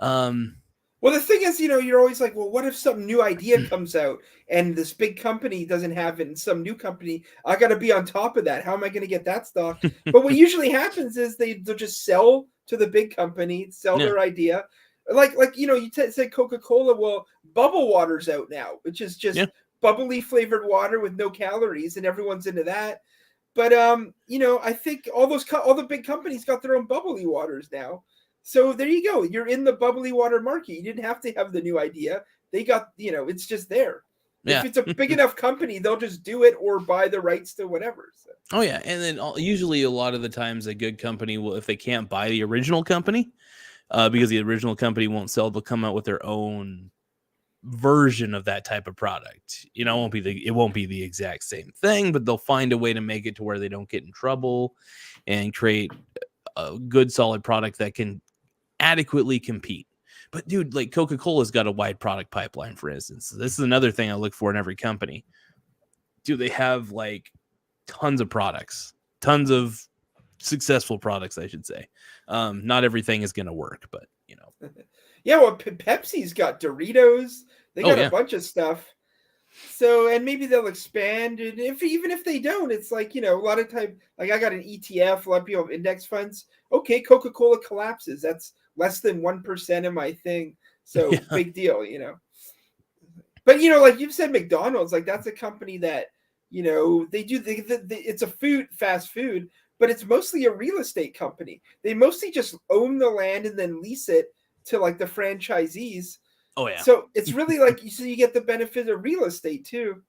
Well, the thing is, you're always like, well, what if some new idea comes out and this big company doesn't have it and some new company, I got to be on top of that. How am I going to get that stock? But what usually happens is they'll just sell to the big company, sell their idea. Like you say Coca-Cola, well, bubble water's out now, which is just bubbly flavored water with no calories, and everyone's into that. But I think all the big companies got their own bubbly waters now. So there you go. You're in the bubbly water market. You didn't have to have the new idea. They got, it's just there. Yeah. If it's a big enough company, they'll just do it or buy the rights to whatever. So. Oh, yeah. And then usually a lot of the times a good company will, if they can't buy the original company, because the original company won't sell, they'll come out with their own version of that type of product. It won't be the exact same thing, but they'll find a way to make it to where they don't get in trouble and create a good solid product that can adequately compete. But dude, like Coca-Cola's got a wide product pipeline, for instance. This is another thing I look for in every company. Do they have like tons of products, tons of successful products, I should say. Not everything is going to work, but Yeah, well, Pepsi's got Doritos. They got a bunch of stuff. So, and maybe they'll expand. And even if they don't, it's like, a lot of time, like I got an ETF, a lot of people have index funds. Okay, Coca-Cola collapses. That's less than 1% of my thing. So big deal, But, like you've said, McDonald's, like that's a company that, they do, it's a fast food, but it's mostly a real estate company. They mostly just own the land and then lease it to like the franchisees. Oh, yeah. So it's really like, so you get the benefit of real estate too.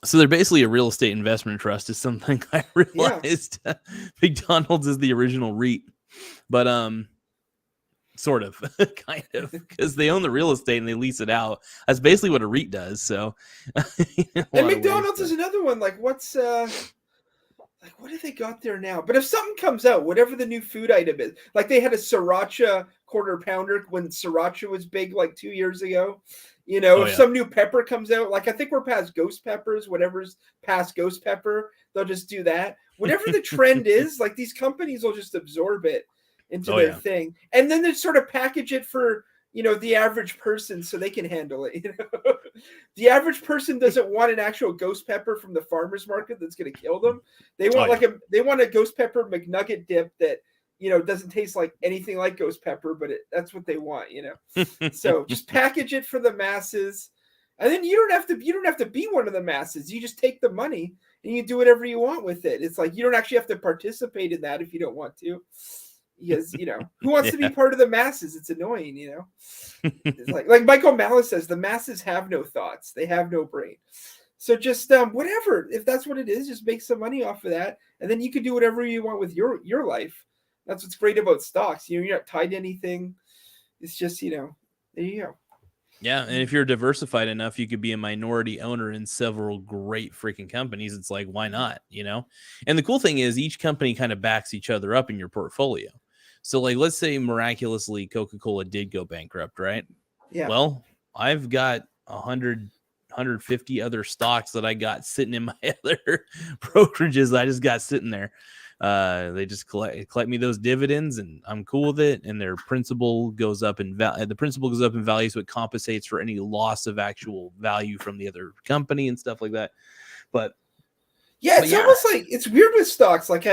So they're basically a real estate investment trust is something I realized. Yeah. McDonald's is the original REIT, but sort of, kind of, because they own the real estate and they lease it out. That's basically what a REIT does. So, and McDonald's is another one. Like, what's like, what have they got there now? But if something comes out, whatever the new food item is, like they had a sriracha quarter pounder when sriracha was big, like 2 years ago. If some new pepper comes out, like I think we're past ghost peppers, whatever's past ghost pepper, they'll just do that. Whatever the trend is, like these companies will just absorb it into their thing. And then they sort of package it for, the average person so they can handle it. The average person doesn't want an actual ghost pepper from the farmer's market that's going to kill them. They want they want a ghost pepper McNugget dip that, doesn't taste like anything like ghost pepper, but that's what they want, So just package it for the masses. And then you don't have to be one of the masses. You just take the money and you do whatever you want with it. It's like, you don't actually have to participate in that if you don't want to. Because, who wants to be part of the masses? It's annoying, It's like Michael Malice says, the masses have no thoughts. They have no brain. So just whatever, if that's what it is, just make some money off of that. And then you can do whatever you want with your life. That's what's great about stocks. You're not tied to anything. It's just, there you go. Yeah, and if you're diversified enough, you could be a minority owner in several great freaking companies. It's like, why not, And the cool thing is each company kind of backs each other up in your portfolio. So, like, let's say miraculously Coca-Cola did go bankrupt, right? Yeah. Well, I've got 150 other stocks that I got sitting in my other brokerages. I just got sitting there. They just collect me those dividends, and I'm cool with it. And their principal goes up in the principal goes up in value, so it compensates for any loss of actual value from the other company and stuff like that. But it's almost like it's weird with stocks. Like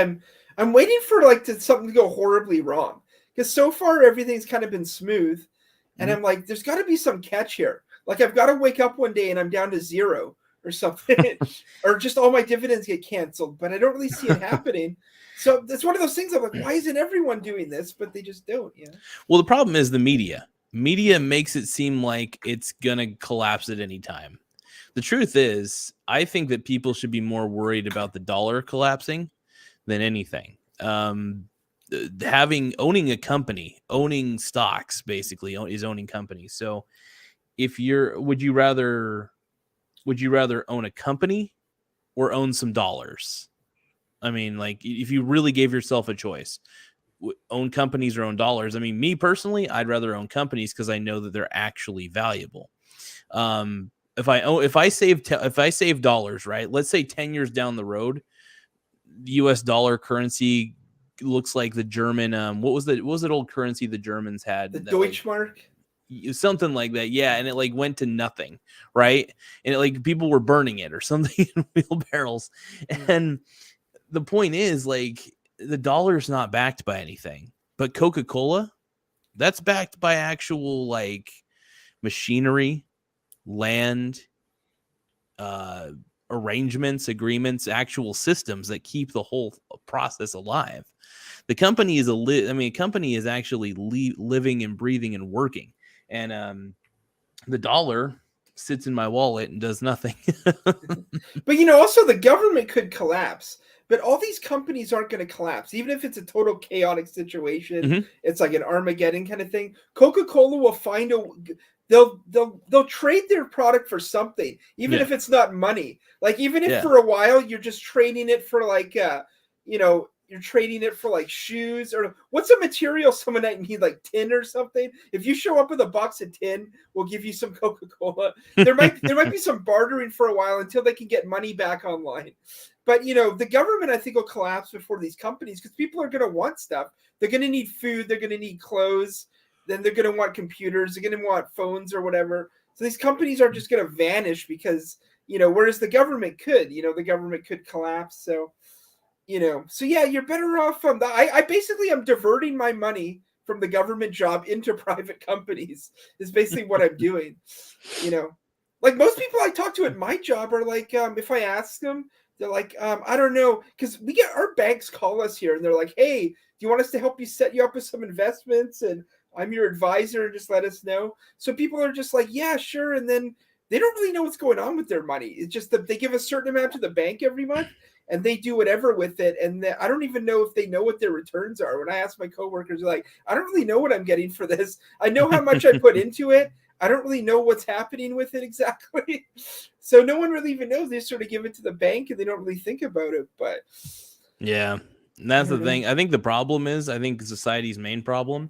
I'm waiting for something to go horribly wrong, because so far everything's kind of been smooth, and I'm like, there's got to be some catch here. Like I've got to wake up one day and I'm down to zero or something, or just all my dividends get canceled, but I don't really see it happening. So it's one of those things. I'm like, why isn't everyone doing this? But they just don't. Well, the problem is the media. Media makes it seem like it's gonna collapse at any time. The truth is, I think that people should be more worried about the dollar collapsing than anything. owning a company, owning stocks basically is owning companies. So if would you rather own a company or own some dollars? I mean, like, if you really gave yourself a choice, own companies or own dollars. I mean, me personally, I'd rather own companies because I know that they're actually valuable. If I save dollars, right? Let's say 10 years down the road, the US dollar currency looks like the German what was that old currency the Germans had? The that, like, Deutschmark. something like that, yeah, and it like went to nothing, right? And it, like, people were burning it or something in wheelbarrows. And the point is, like, the dollar's not backed by anything, but Coca-Cola, that's backed by actual, like, machinery, land, arrangements, agreements, actual systems that keep the whole process alive. The company is a company is actually living and breathing and working. And the dollar sits in my wallet and does nothing. But also the government could collapse. But all these companies aren't going to collapse, even if it's a total chaotic situation. Mhm. It's like an Armageddon kind of thing. Coca-Cola will find they'll trade their product for something, even if it's not money. Like, even if for a while you're just trading it for like you're trading it for like shoes, or what's a material someone might need, like tin or something. If you show up with a box of tin, we'll give you some Coca-Cola. There might be some bartering for a while until they can get money back online. But the government, I think, will collapse before these companies, because people are going to want stuff. They're going to need food. They're going to need clothes. Then they're going to want computers. They're going to want phones or whatever. So these companies are just going to vanish because whereas the government could, the government could collapse. So yeah, you're better off. I basically am diverting my money from the government job into private companies. Is basically what I'm doing. Like most people I talk to at my job are like, if I ask them, they're like, I don't know, because we get our banks call us here and they're like, hey, do you want us to help you set you up with some investments? And I'm your advisor, and just let us know. So people are just like, yeah, sure. And then they don't really know what's going on with their money. It's just that they give a certain amount to the bank every month and they do whatever with it. And I don't even know if they know what their returns are. When I ask my coworkers, they're like, I don't really know what I'm getting for this. I know how much I put into it. I don't really know what's happening with it exactly. So no one really even knows. They sort of give it to the bank and they don't really think about it. But yeah, and that's the thing. I think the problem is, I think society's main problem,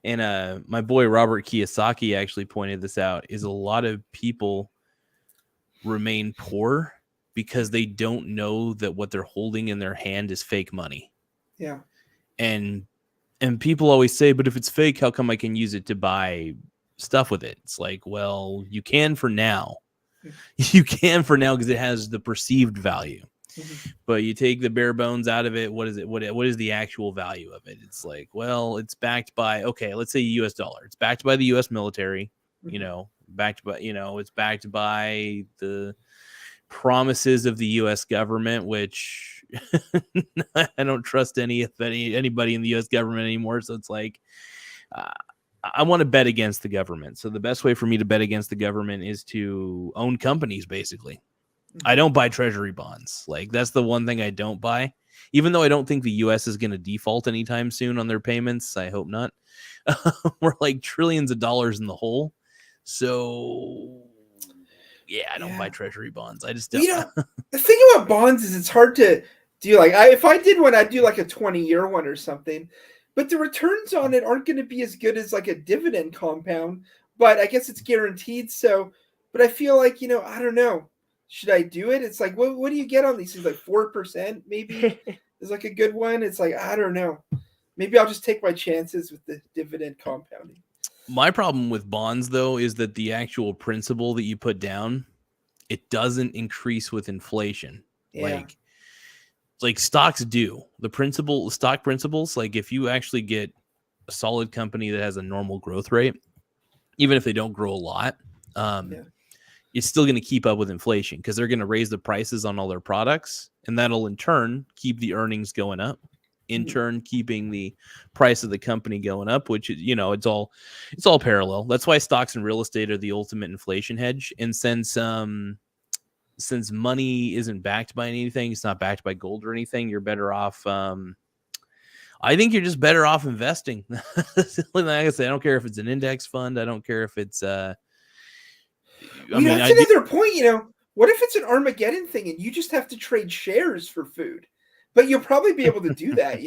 and my boy Robert Kiyosaki actually pointed this out, is a lot of people remain poor because they don't know that what they're holding in their hand is fake money. Yeah. And people always say, but if it's fake, how come I can use it to buy stuff with it? It's like, well, you can for now. You can for now because it has the perceived value. But you take the bare bones out of it, what is it? What is the actual value of it? It's like, well, it's backed by, okay, let's say US dollar. It's backed by the US military, backed by, it's backed by the promises of the US government, which I don't trust anybody in the US government anymore. So it's like, I want to bet against the government. So the best way for me to bet against the government is to own companies, basically. I don't buy treasury bonds. Like, that's the one thing I don't buy. Even though I don't think the US is going to default anytime soon on their payments. I hope not. We're like trillions of dollars in the hole. So yeah, I don't buy treasury bonds. I just don't. The thing about bonds is it's hard to do. Like, if I did one, I'd do like a 20-year one or something. But the returns on it aren't going to be as good as like a dividend compound. But I guess it's guaranteed. So, but I feel like, I don't know. Should I do it? It's like, what do you get on these things? Like 4% maybe is like a good one. It's like, I don't know. Maybe I'll just take my chances with the dividend compounding. My problem with bonds, though, is that the actual principal that you put down, it doesn't increase with inflation. Yeah. Like stocks do. The stock principles, like if you actually get a solid company that has a normal growth rate, even if they don't grow a lot, it's still going to keep up with inflation because they're going to raise the prices on all their products, and that'll in turn keep the earnings going up, in turn keeping the price of the company going up, which is, it's all parallel. That's why stocks and real estate are the ultimate inflation hedge. And since money isn't backed by anything, it's not backed by gold or anything, you're better off I think you're just better off investing. Like I said, I don't care if it's an index fund. I don't care if it's I mean, That's another point. What if it's an Armageddon thing and you just have to trade shares for food? But you'll probably be able to do that.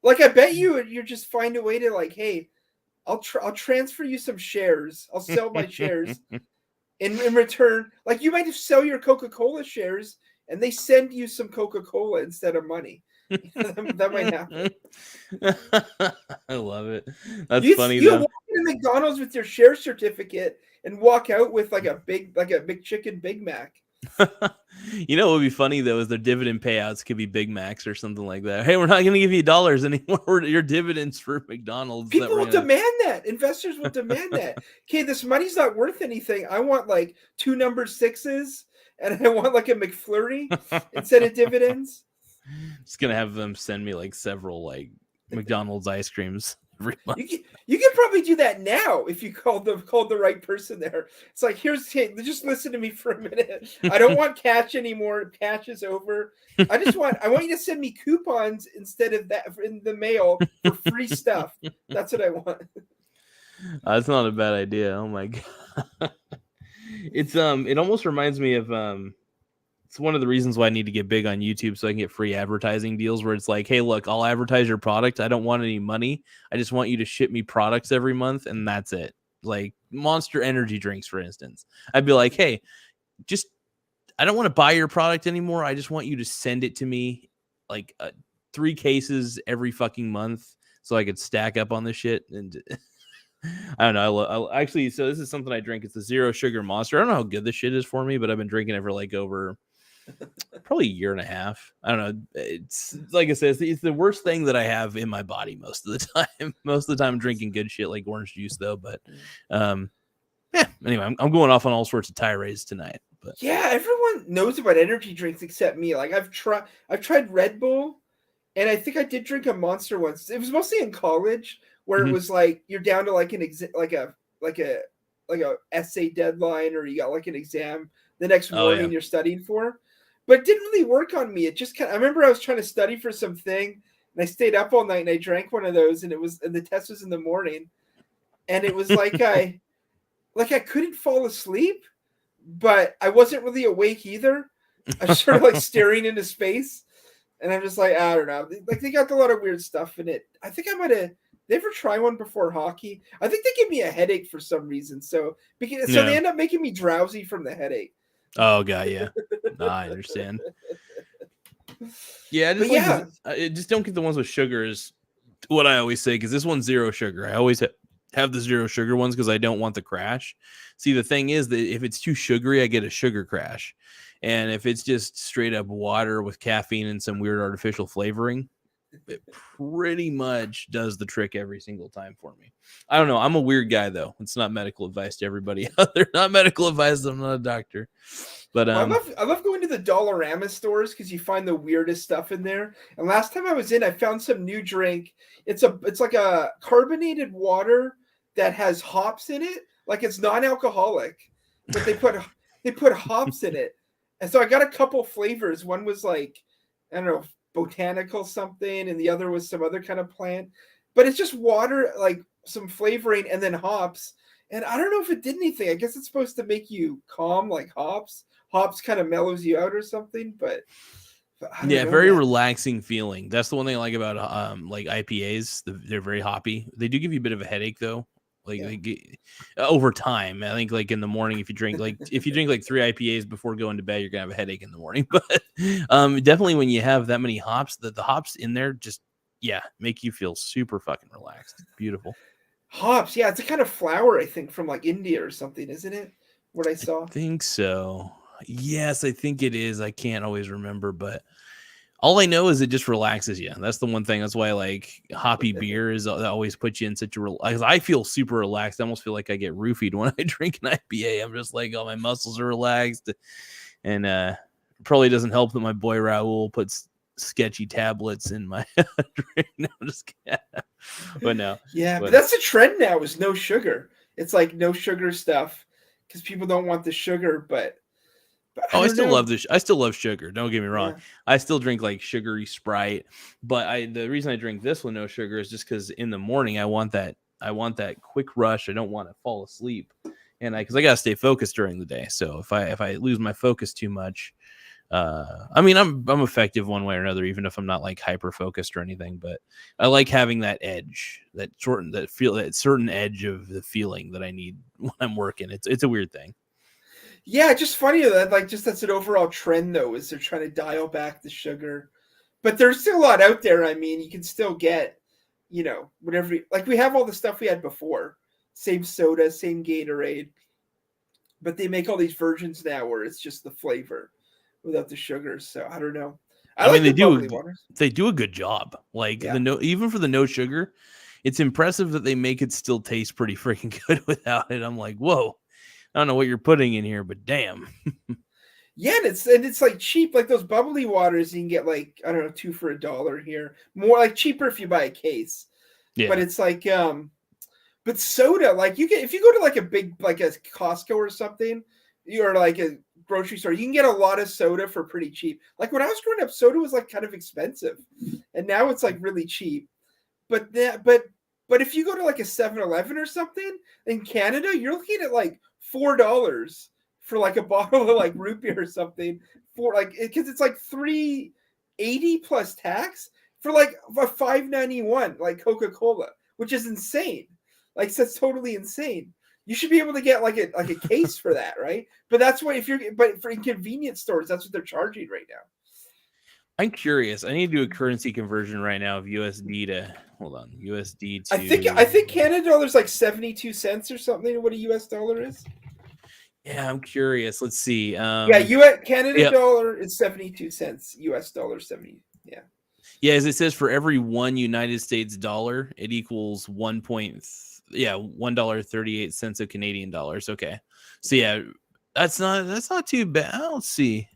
Like I bet you just find a way to like, hey, I'll transfer you some shares. I'll sell my shares in return. Like you might sell your Coca-Cola shares and they send you some Coca-Cola instead of money. That might happen. I love it. That's funny You though. walk into McDonald's with your share certificate and walk out with like a big chicken Big Mac. You know what would be funny though is their dividend payouts could be Big Macs or something like that. Hey, we're not going to give you dollars anymore. Your dividends for McDonald's. People will demand that. Investors will demand that. Okay, this money's not worth anything. I want like 2 number 6s, and I want like a McFlurry instead of dividends. Just gonna have them send me like several like McDonald's ice creams every month. You can probably do that now if you called the right person there. It's like, just listen to me for a minute. I don't want cash anymore. Cash is over. I want you to send me coupons instead of that in the mail for free stuff. That's what I want. That's not a bad idea. Oh my god. It's it almost reminds me of it's one of the reasons why I need to get big on YouTube so I can get free advertising deals where it's like, hey, look, I'll advertise your product. I don't want any money. I just want you to ship me products every month, and that's it. Like Monster energy drinks, for instance. I'd be like, hey, I don't want to buy your product anymore. I just want you to send it to me like 3 cases every fucking month so I could stack up on this shit. And I don't know. I actually, so this is something I drink. It's a 0 sugar Monster. I don't know how good this shit is for me, but I've been drinking it for like over probably a year and a half. I don't know. It's like I said, it's the worst thing that I have in my body most of the time. Most of the time I'm drinking good shit like orange juice though. But yeah, anyway, I'm going off on all sorts of tirades tonight. But yeah, everyone knows about energy drinks except me. Like I've tried Red Bull, and I think I did drink a Monster once. It was mostly in college where it was like you're down to like a essay deadline, or you got like an exam the next morning you're studying for. But it didn't really work on me. It just I remember I was trying to study for something and I stayed up all night and I drank one of those, and the test was in the morning, and it was like I couldn't fall asleep, but I wasn't really awake either. I was sort of like staring into space, and I'm just like, I don't know. Like they got a lot of weird stuff in it. I think I might have. They ever try one before hockey? I think they give me a headache for some reason. So they end up making me drowsy from the headache. Oh god, yeah. I understand. Yeah, just don't get the ones with sugar is what I always say, because this one's 0 sugar. I always have the 0 sugar ones because I don't want the crash. See, the thing is that if it's too sugary, I get a sugar crash. And if it's just straight up water with caffeine and some weird artificial flavoring, it pretty much does the trick every single time for me. I don't know. I'm a weird guy, though. It's not medical advice to everybody out there. Not medical advice. I'm not a doctor. But I love going to the Dollarama stores because you find the weirdest stuff in there. And last time I was in, I found some new drink. It's like a carbonated water that has hops in it. Like it's non-alcoholic, but they put hops in it. And so I got a couple flavors. One was like, I don't know, botanical something, and the other was some other kind of plant. But it's just water, like some flavoring, and then hops. And I don't know if it did anything. I guess it's supposed to make you calm, like hops. Hops kind of mellows you out or something, but I don't know, very relaxing feeling. That's the one thing I like about like IPAs. They're very hoppy. They do give you a bit of a headache though. Like they get, over time, I think like in the morning, if you drink like 3 IPAs before going to bed, you're gonna have a headache in the morning. But definitely when you have that many hops, the hops in there just make you feel super fucking relaxed. Beautiful. Hops, it's a kind of flower, I think, from like India or something, isn't it? What I saw. I think so. Yes, I think it is. I can't always remember, but all I know is it just relaxes you. That's the one thing. That's why like hoppy beer is that always puts you in such a I feel super relaxed. I almost feel like I get roofied when I drink an IPA. I'm just like, oh, my muscles are relaxed, and probably doesn't help that my boy Raul puts sketchy tablets in my drink. No, I'm just kidding. But no. Yeah, but that's a trend now. Is no sugar. It's like no sugar stuff because people don't want the sugar, but But I Oh, I don't still know. love this. I still love sugar. Don't get me wrong. Yeah. I still drink like sugary Sprite, but the reason I drink this with no sugar is just because in the morning I want that quick rush. I don't want to fall asleep, and because I gotta stay focused during the day. So if I lose my focus too much, I mean I'm effective one way or another, even if I'm not like hyper focused or anything. But I like having that edge, that certain edge of the feeling that I need when I'm working. It's a weird thing. Yeah, just funny that like just that's an overall trend though, is they're trying to dial back the sugar. But there's still a lot out there. I mean, you can still get, whatever like we have all the stuff we had before. Same soda, same Gatorade. But they make all these versions now where it's just the flavor without the sugar. So I don't know. I I mean, like the bubbly waters. they do a good job. Like Yeah. even for the no sugar, it's impressive that they make it still taste pretty freaking good without it. I'm like, whoa, I don't know what you're putting in here, but damn. Yeah, and it's like cheap, like those bubbly waters you can get like, I don't know, two for $1 here. More like cheaper if you buy a case. But Yeah. it's like but soda, like you can if you go to like a big like a Costco or something, or like a grocery store, you can get a lot of soda for pretty cheap. Like when I was growing up, soda was like kind of expensive. And now it's like really cheap. But but if you go to like a 7-Eleven or something in Canada, you're looking at like $4 for like a bottle of like root beer or something, for like because it's like 380 plus tax for like a 5.91 like Coca-Cola, which is insane. Like that's totally insane. You should be able to get like a case for that, right? But that's what but for convenience stores, that's what they're charging right now. I'm curious. I need to do a currency conversion right now of USD to USD to. I think Canada dollar's like 72 cents or something. What a US dollar is. Yeah, I'm curious. Let's see. Yeah, Canada dollar is 72 cents. US dollar 70. Yeah. Yeah, as it says, for every one United States dollar, it equals $1.38 of Canadian dollars. Okay. So yeah, that's not too bad. Let's see.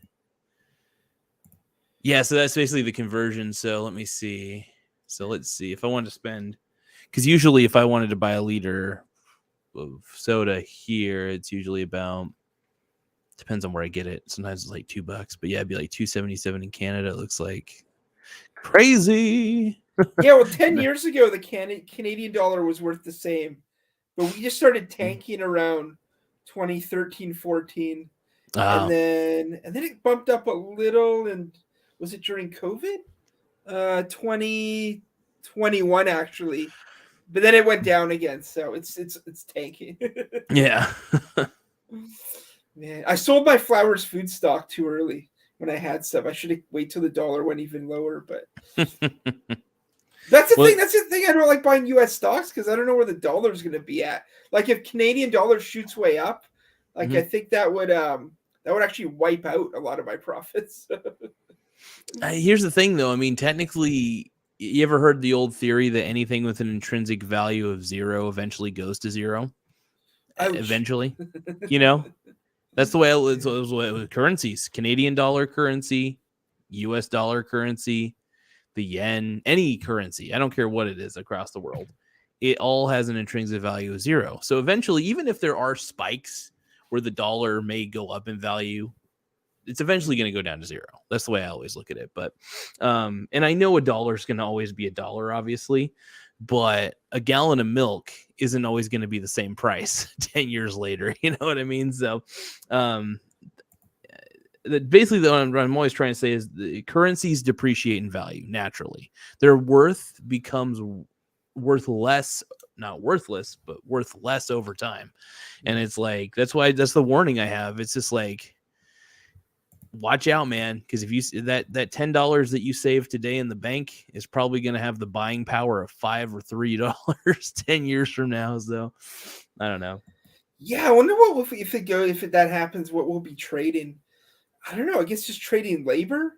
Yeah, so that's basically the conversion. So let me see. So let's see if I wanted to spend, because usually if I wanted to buy a liter of soda here, it's usually about, depends on where I get it. Sometimes it's like $2, but yeah, it'd be like $2.77 in Canada. It looks like crazy. Yeah, well, 10 years ago, the Canadian dollar was worth the same, but we just started tanking around 2013, 14, and then it bumped up a little. And was it during COVID? 2021 actually, but then it went down again. So it's tanking. Yeah. Man, I sold my Flowers food stock too early when I had some. I should have waited till the dollar went even lower, but that's the thing. That's the thing. I don't like buying U.S. stocks because I don't know where the dollar is going to be at. Like if Canadian dollar shoots way up, like I think that would actually wipe out a lot of my profits. Here's the thing, though. I mean, technically, you ever heard the old theory that anything with an intrinsic value of 0 eventually goes to 0? Ouch. Eventually, that's the way it was with currencies. Canadian dollar currency, US dollar currency, the yen, any currency. I don't care what it is across the world. It all has an intrinsic value of 0. So eventually, even if there are spikes where the dollar may go up in value, it's eventually going to go down to 0. That's the way I always look at it. But, and I know a dollar is going to always be a dollar, obviously, but a gallon of milk isn't always going to be the same price 10 years later. You know what I mean? So, basically, what I'm always trying to say is the currencies depreciate in value naturally. Their worth becomes worth less, not worthless, but worth less over time. And it's like, that's the warning I have. It's just like, watch out, man, because if you that $10 that you save today in the bank is probably going to have the buying power of $5 or $3 10 years from now. So I don't know. Yeah, I wonder if that happens, what we'll be trading. I don't know. I guess just trading labor.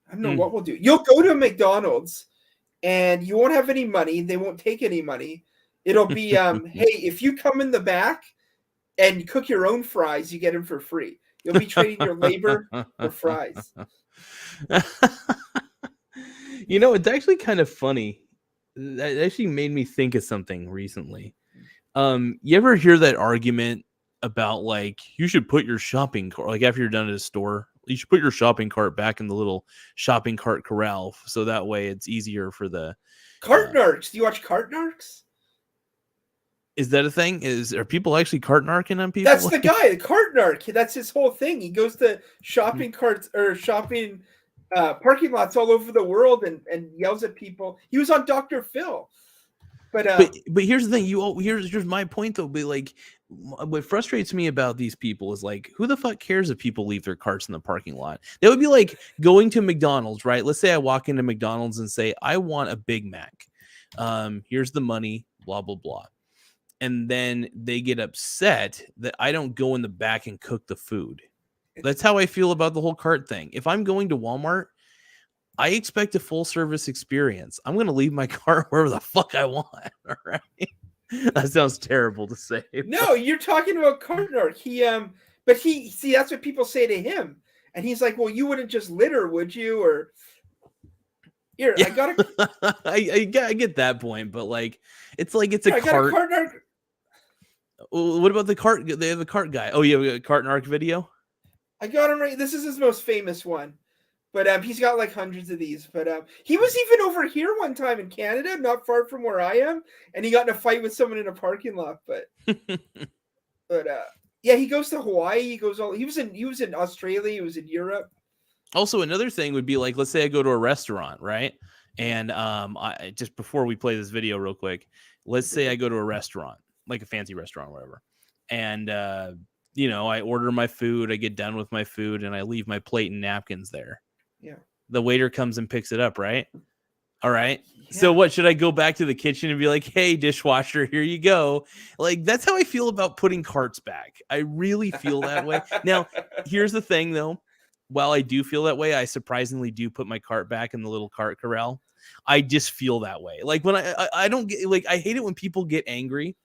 I don't know what we'll do. You'll go to a McDonald's and you won't have any money. They won't take any money. It'll be, hey, if you come in the back and cook your own fries, you get them for free. You'll be trading your labor for fries. It's actually kind of funny. That actually made me think of something recently. You ever hear that argument about like you should put your shopping cart, like after you're done at a store, you should put your shopping cart back in the little shopping cart corral, so that way it's easier for the cart narcs. Do you watch cart narcs? Is that a thing? Are people actually cart narking on people? That's the guy, the cart narc. That's his whole thing. He goes to shopping carts or shopping parking lots all over the world and yells at people. He was on Dr. Phil. But here's the thing. Here's my point though. But like, what frustrates me about these people is like, who the fuck cares if people leave their carts in the parking lot? That would be like going to McDonald's, right? Let's say I walk into McDonald's and say I want a Big Mac. Here's the money. Blah blah blah. And then they get upset that I don't go in the back and cook the food. That's how I feel about the whole cart thing. If I'm going to Walmart, I expect a full service experience. I'm going to leave my cart wherever the fuck I want. All right. That sounds terrible to say. No, you're talking about cart narc. See, that's what people say to him. And he's like, well, you wouldn't just litter, would you? Or here, yeah. I get that point, but like, it's like, it's a I cart. Got a cart narc. What about the cart? They have a cart guy. Oh, yeah, a cart narc video. I got him right. This is his most famous one, but he's got like hundreds of these. But he was even over here one time in Canada, not far from where I am, and he got in a fight with someone in a parking lot. But yeah, he goes to Hawaii. He was in Australia. He was in Europe. Also, another thing would be like, let's say I go to a restaurant, right? And I just before we play this video real quick, let's say I go to a restaurant, like a fancy restaurant or whatever. And, I order my food, I get done with my food, and I leave my plate and napkins there. Yeah. The waiter comes and picks it up, right? All right. Yeah. So what, should I go back to the kitchen and be like, hey, dishwasher, here you go? Like, that's how I feel about putting carts back. I really feel that way. Now, here's the thing, though. While I do feel that way, I surprisingly do put my cart back in the little cart corral. I just feel that way. Like when I don't get, like, I hate it when people get angry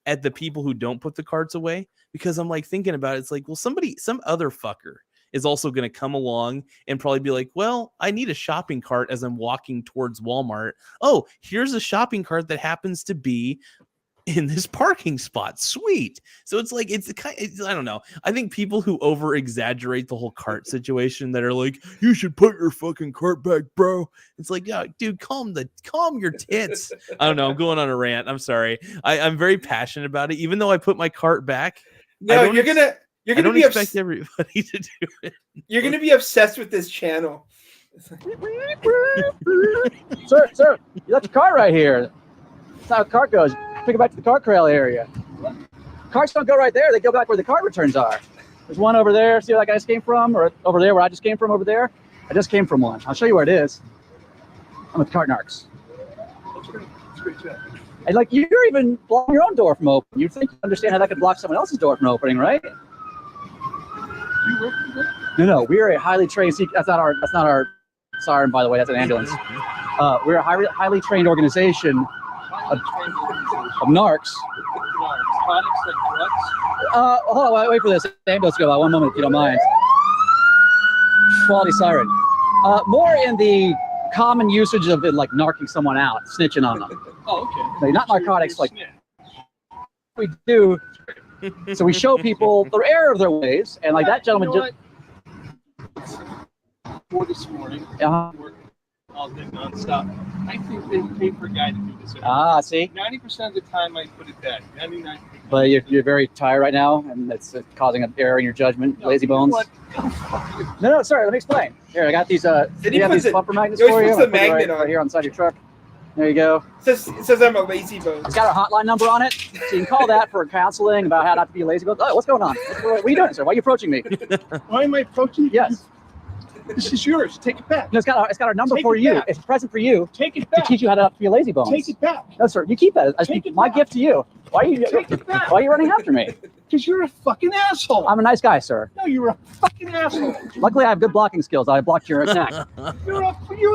at the people who don't put the carts away, because I'm like thinking about it. It's like, well, some other fucker is also going to come along and probably be like, well, I need a shopping cart as I'm walking towards Walmart. Oh, here's a shopping cart that happens to be in this parking spot. Sweet. So it's like, I don't know. I think people who over exaggerate the whole cart situation, that are like, you should put your fucking cart back, bro. It's like, yeah, dude, calm your tits. I don't know. I'm going on a rant. I'm sorry. I'm very passionate about it. Even though I put my cart back. No, you're gonna be expect everybody to do it. You're gonna be obsessed with this channel. Sir, you left your cart right here. That's how the cart goes. Pick it back to the cart corral area. Carts don't go right there. They go back where the cart returns are. There's one over there. See where that guy just came from? Or over there where I just came from over there? I just came from one. I'll show you where it is. I'm with Cart Narcs. And like, you're even blocking your own door from opening. You'd think you understand how that could block someone else's door from opening, right? No. We're a highly trained, that's not our siren, by the way, that's an ambulance. We're a highly trained organization of narcs. Hold on, wait for this ambulance to go by 1 moment, if you don't mind. Quality siren. More in the common usage of it, like narking someone out, snitching on them. Oh, okay. No, not narcotics, like we do. So we show people the error of their ways, and like that gentleman just. For this morning, all day nonstop. I think they pay for a guy to do this. See. 90% of the time, I put it back. 99%. But you're very tired right now, and it's causing an error in your judgment. No, lazy bones. No, sorry. Let me explain. Here, I got these. We have these bumper magnets for you. The magnet right here on the side of your truck. There you go. It says I'm a lazy bone. It's got our hotline number on it, so you can call that for counseling about how not to be a lazy bone. Oh, what's going on? What are you doing, sir? Why are you approaching me? Why am I approaching you? Yes. This is yours. Take it back. No, it's got our number for you. It's a present for you. Take it back. To teach you how to not be a lazy bone. Take it back. No, sir. You keep that. My gift to you. Why are you? Take it back. Why are you running after me? Because you're a fucking asshole. I'm a nice guy, sir. No, you're a fucking asshole. Luckily, I have good blocking skills. I blocked your attack. You're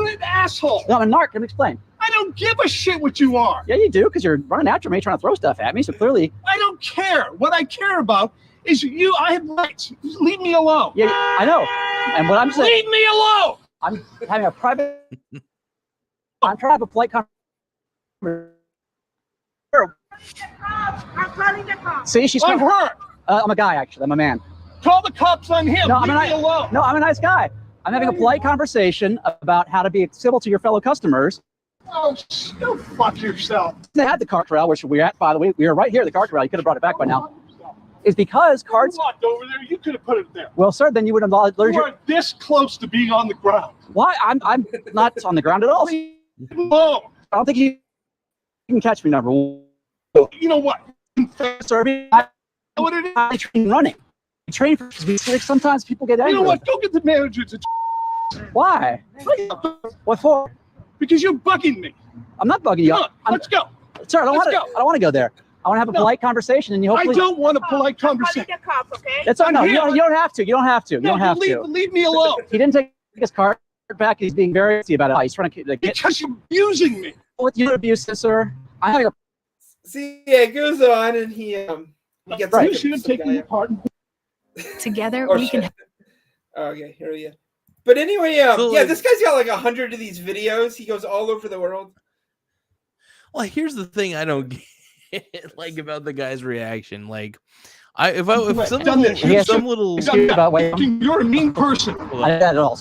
an asshole. No, I'm a narc. Let me explain. I don't give a shit what you are. Yeah, you do, because you're running after me, trying to throw stuff at me. So clearly, I don't care. What I care about is you. I have rights. Leave me alone. Yeah, I know. And what I'm saying, leave me alone. I'm having a private. I'm trying to have a polite conversation. See, she's. I'm hurt. I'm a guy, actually. I'm a man. Call the cops on him. No, Leave me alone. No, I'm a nice guy. I'm having a polite conversation about how to be civil to your fellow customers. Oh, go fuck yourself. They had the cart corral, which we're at, by the way. We were right here at the cart corral. You could have brought it back by now. Is because carts. You walked over there. You could have put it there. Well, sir, then you would have learned. You are this close to being on the ground. Why? I'm not on the ground at all. Alone. I don't think you can catch me, number one. You know what? Sir, What it is? I train running. I train for sometimes people get angry. You know what? Go get the manager to. Why? What for? Because you're bugging me. I'm not bugging you. Come on, let's go. Sir, I don't Let's want to. go. I don't want to go there. I want to have a polite conversation, and you hopefully. I don't want a polite conversation. The cops, okay? That's all. No, I'm you don't have to. You don't have to. You No, don't have to. leave me alone. He didn't take his cart back. He's being very risky about it. He's trying to get. Because you're abusing me. With you abusive, sir. I'm having a. See, yeah, it goes on, and he gets. Right. You should have taken your part. Together Oh, we can. shit. Okay, here we go. But anyway, So, yeah, like- this guy's got like 100 of these videos. He goes all over the world. Well, here's the thing I don't get like about the guy's reaction. Like, if Right, some done little, this. He has some to- little. He's got- about way- You're a mean person. I did that at all.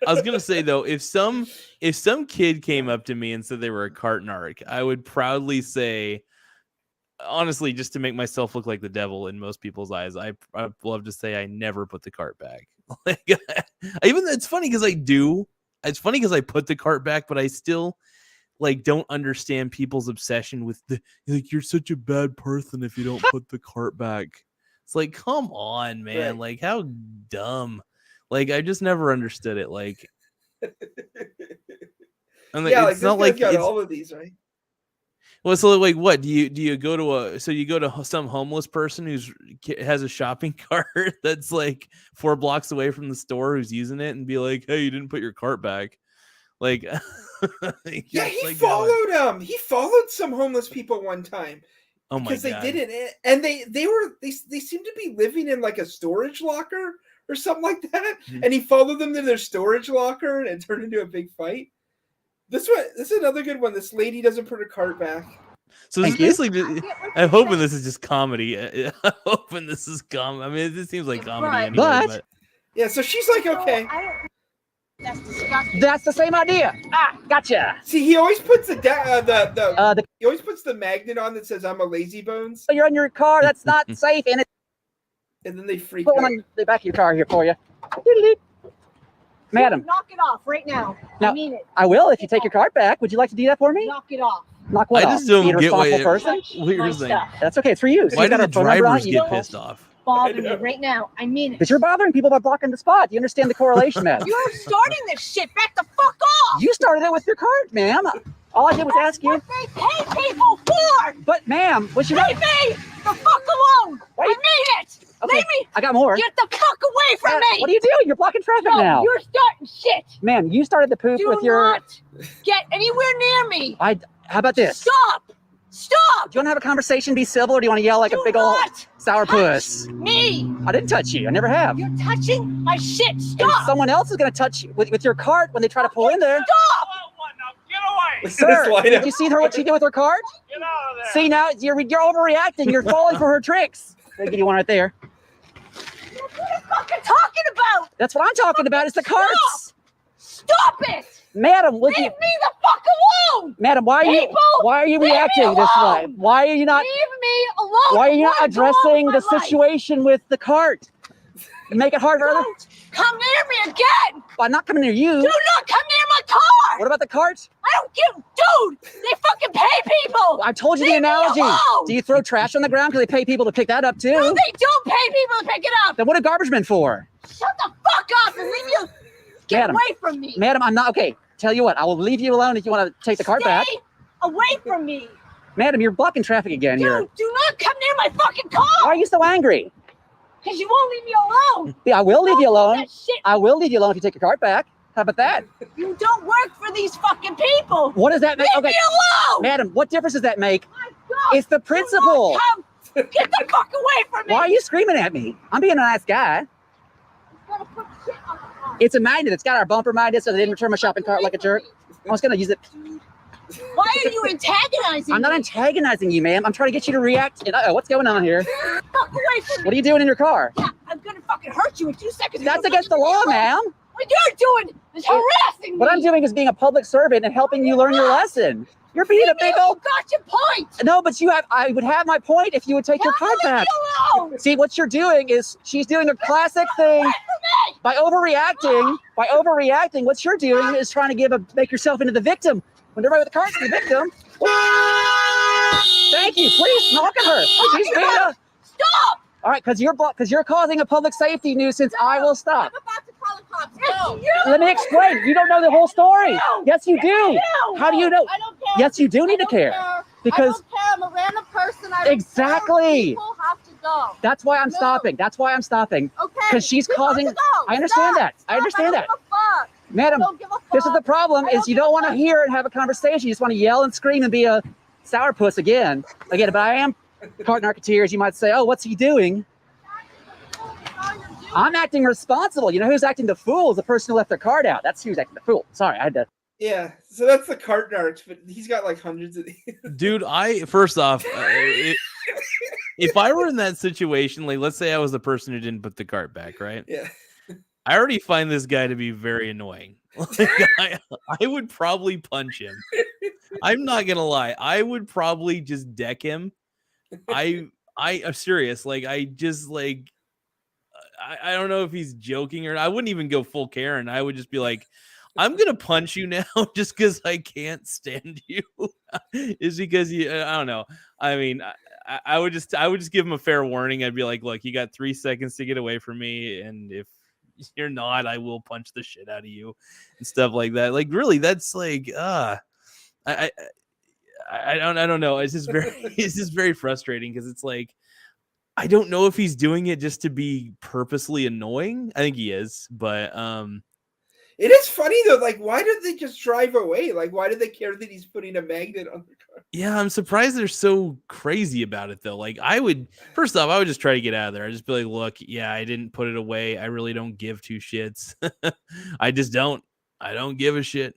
I was gonna say though, if some kid came up to me and said they were a cart narc, I would proudly say, honestly, just to make myself look like the devil in most people's eyes, I'd love to say I never put the cart back. Like, even it's funny because I do. It's funny because I put the cart back, but I still like don't understand people's obsession with the like you're such a bad person if you don't put the cart back. It's like, come on, man. Right. Like, how dumb. Like, I just never understood it. Like, and Yeah, like it's this not guy's like got it's, all of these, right? well, so like, what do you go to you go to some homeless person who's has a shopping cart that's like 4 blocks away from the store who's using it and be like, hey, you didn't put your cart back, like, Yeah, it's he like, followed he followed some homeless people one time oh my because they god, didn't, and they seemed to be living in like a storage locker or something like that, Mhm. and he followed them to their storage locker, and it turned into a big fight. This is another good one. This lady doesn't put her cart back. So this is Thank you. basically just, I'm hoping this is just comedy. I'm hoping this is comedy. I mean, it seems like comedy Right. anyway, But- Yeah, so she's like, okay. That's disgusting. That's the same idea. Gotcha. See, he always puts he always puts the magnet on that says "I'm a lazy bones," You're in your car. That's not safe, and it. and then they freak Put out. one on the back of your car here for you. Madam, Knock it off right now. No. I mean it. I will if you take your cart back. Would you like to do that for me? Knock it off. Knock what I off? just don't Be a get why responsible it- person. Here's My the thing. stuff. That's okay. It's for you. So Why you do got the our phone number on drivers it, get you pissed off? Bother I know. me right now. I mean it. Because you're bothering people by blocking the spot. You understand the correlation, madam? You're starting this shit. Back the fuck off. You started it with your cart, ma'am. All I did was ask you. What they pay people for. But, ma'am, what you Leave me the fuck alone. I Wait. mean it. Okay, Leave me. I got more. Get the fuck away from Ma'am, me. What are you doing? You're blocking traffic No, now. you're starting shit. Ma'am, you started the poop Do with your. not get anywhere near me. How about this? Stop. Stop. Do you want to have a conversation, be civil, or do you want to yell like Do a big old not sourpuss? touch me. I didn't touch you. I never have. You're touching my shit. And Stop. someone else is going to touch you with your cart when they try to pull in there. Stop. Get away. Sir, Light did up. you see her what she did with her cart? Get out of there. See, now you're overreacting. You're falling for her tricks. I'll give you one right there. What are you fucking talking about? That's what I'm talking about. It's the carts. Stop it. Madam, look Leave at me the fuck alone. Madam, why People, are you leave me reacting this way? alone. Why are you not Leave me alone. why are you not What is wrong addressing with the my life? situation with the cart? You make it hard for other Don't come near me again. by not coming near you. Do not come near my car. What about the cart? I don't give, dude. They fucking pay people. I told you the Leave me analogy. alone. Do you throw trash on the ground because they pay people to pick that up too? No, they don't pay people to pick it up. Then what are garbage men for? Shut the fuck up and leave you. Get Madam. away from me. Madam, I'm not okay. Tell you what, I will leave you alone if you want to take the cart back. Stay away from me. Madam, you're blocking traffic again here. Dude, do not come near my fucking car. Why are you so angry? Because you won't leave me alone. Yeah, I will leave you Don't do alone. that shit. I will leave you alone if you take your cart back. How about that? You don't work for these fucking people. What does that make? Leave Okay, me alone. madam, what difference does that make? My God, It's the do principle. not come. Get the fuck away from me. Why are you screaming at me? I'm being a nice guy. You gotta put shit on the car. It's a magnet. It's got our bumper magnet so they didn't return my shopping cart like a jerk. I was gonna use it. Why are you antagonizing I'm not me? antagonizing you, ma'am. I'm trying to get you to react. And, what's going on here? Fuck away from me. What are you doing in your car? Yeah, I'm gonna fucking hurt you in 2 seconds. That's against the law, ma'am. What you're doing is harassing me. What I'm doing is being a public servant and helping you learn your lesson. You're being a big old. You got your point. No, but I would have my point if you would take your car back. See, what you're doing is she's doing a classic thing by overreacting. What you're doing is trying to make yourself into the victim. When everybody with the car's the victim. Thank you. Please knock at her. She's being a. Stop. All right, because you're causing a public safety nuisance. No, I will stop. I'm about to call the cops. No. Let me explain. You don't know the whole story. No. Yes, you do. How do you know? I don't care. Yes, you do need to care. Because I don't care. I'm a random person. Exactly. People have to go. That's why I'm stopping. Okay. Because she's causing. I understand that. I understand that. Madam, this is the problem: is you don't want to hear and have a conversation. You just want to yell and scream and be a sourpuss again. But I am cart narketeers. You might say, "Oh, what's he doing?" I'm acting responsible. You know who's acting the fool is the person who left their card out. That's who's acting the fool. Sorry, I had to. Yeah, so that's the cart narcs, but he's got like hundreds of these. Dude, first off, if I were in that situation, like let's say I was the person who didn't put the cart back, right? Yeah. I already find this guy to be very annoying. Like, I would probably punch him. I'm not gonna lie. I would probably just deck him. I'm serious. Like I just like I don't know if he's joking or not. I wouldn't even go full Karen. I would just be like, I'm gonna punch you now just because I can't stand you. Is because you I don't know. I mean, I would just give him a fair warning. I'd be like, look, you got 3 seconds to get away from me, and if you're not, I will punch the shit out of you and stuff like that. Like really, that's like I don't know. It's just very frustrating because it's like I don't know if he's doing it just to be purposely annoying. I think he is, but it is funny though. Like, why did they just drive away? Like, why did they care that he's putting a magnet on the car? Yeah, I'm surprised they're so crazy about it though. Like, I would just try to get out of there. I'd just be like, look, yeah, I didn't put it away. I really don't give two shits. I just don't. I don't give a shit.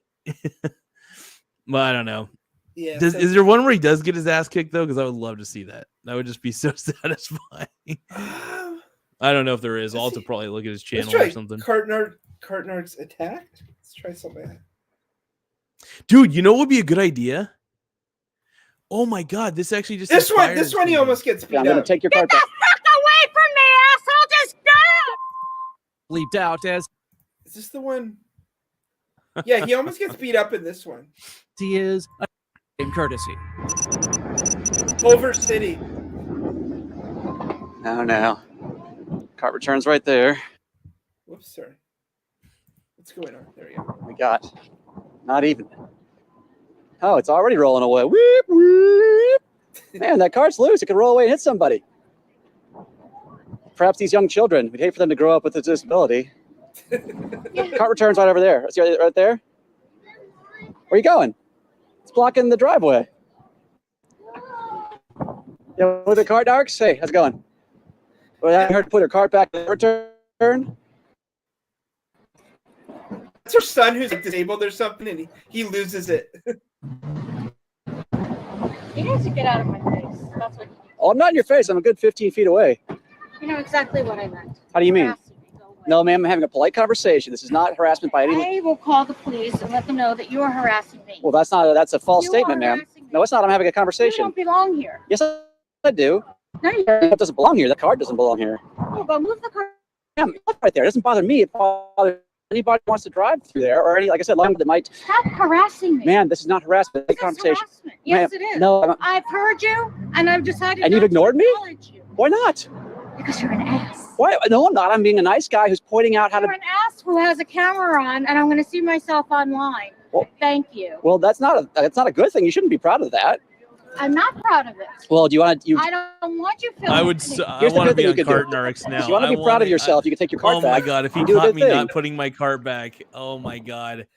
Well, I don't know. Yeah. Is there one where he does get his ass kicked though? Because I would love to see that. That would just be so satisfying. I don't know if there is. I'll have to probably look at his channel or something. Cart narcs attacked. Let's try something like that. Dude, you know what would be a good idea? Oh my god, this actually just this one he almost gets beat I'm gonna take your cart back. Get the fuck away from me, asshole! Just go! Leaped out as Is this the one? Yeah, he almost gets beat up in this one. he is in courtesy. Culver City. No. Cart returns right there. Whoops, sorry. What's going on? There we go. We got not even. Oh, it's already rolling away. Weep, weep. Man, that cart's loose. It could roll away and hit somebody. Perhaps these young children, we'd hate for them to grow up with a disability. Cart returns right over there. See right there? Where are you going? It's blocking the driveway. Yeah, with the cart narcs? Hey, how's it going? Well, I heard to put her cart back in return. It's her son who's like disabled or something, and he loses it. He needs to get out of my face. That's what he needs. Oh, I'm not in your face. I'm a good 15 feet away. You know exactly what I meant. How do you mean? Harassing me. Go away. No, ma'am, I'm having a polite conversation. This is not harassment by any means. I will call the police and let them know that you are harassing me. Well, that's a false You statement, are ma'am. harassing me. No, it's not. I'm having a You conversation. don't belong here. Yes, I do. No, you It doesn't belong here. The card doesn't belong here. don't. But move the car. Ma'am, look right there. It doesn't bother me. It bothers anybody who wants to drive through there, or any, like I said, long that might. Stop harassing me. Man, this is not harassment. It's a This is conversation. harassment. Yes, Ma'am, it is. no, I've heard you, and I've decided. And you've not to ignored me? acknowledge you. Why not? Because you're an ass. Why? No, I'm not. I'm being a nice guy who's pointing out how to. You're an ass who has a camera on, and I'm going to see myself online. Well- Thank you. Well, that's not a good thing. You shouldn't be proud of that. I'm not proud of it. Well, do you want to? I don't want you filming. I would. me. I Here's the want to good thing be you on could do. cart narcs now. If you want to be proud of yourself, you can take your cart Oh back. my god! If he and do a caught good me thing. not putting my cart back, oh my god,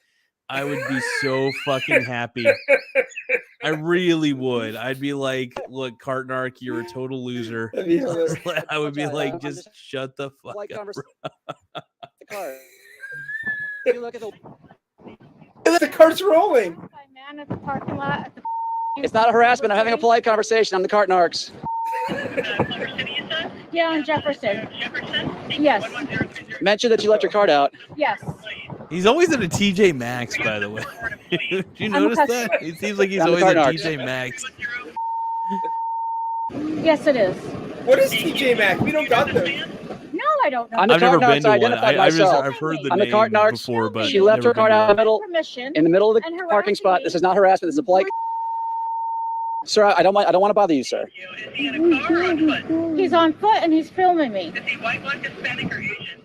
I would be so fucking happy. I really would. I'd be like, "Look, cart narc, you're a total loser." That'd be hilarious. I would be I'm like, just- "Just shut the fuck Polite up." conversation. The cart. You look at the. The cart's rolling. I met man at the parking lot. It's not a harassment. I'm having a polite conversation. I'm the cart narcs. Yeah, on Jefferson. Yes. Mention that you left your cart out. Yes. He's always at a TJ Maxx, by the way. Did you notice that? It seems like he's I'm the always at cart narcs. TJ Maxx. Yes, it is. What is TJ Maxx? We don't got them. No, I don't know. I'm the I've cart never been narcs. to I one. identified myself. I've heard the I'm the name cart narcs. before, but She left never her cart been to out in the one. middle, Permission. in the middle of the And parking spot. harassing This is not harassment. This is a polite. Sir, I don't want to bother you, sir. He's on foot and he's filming me. Is he white, black, Hispanic, or Asian?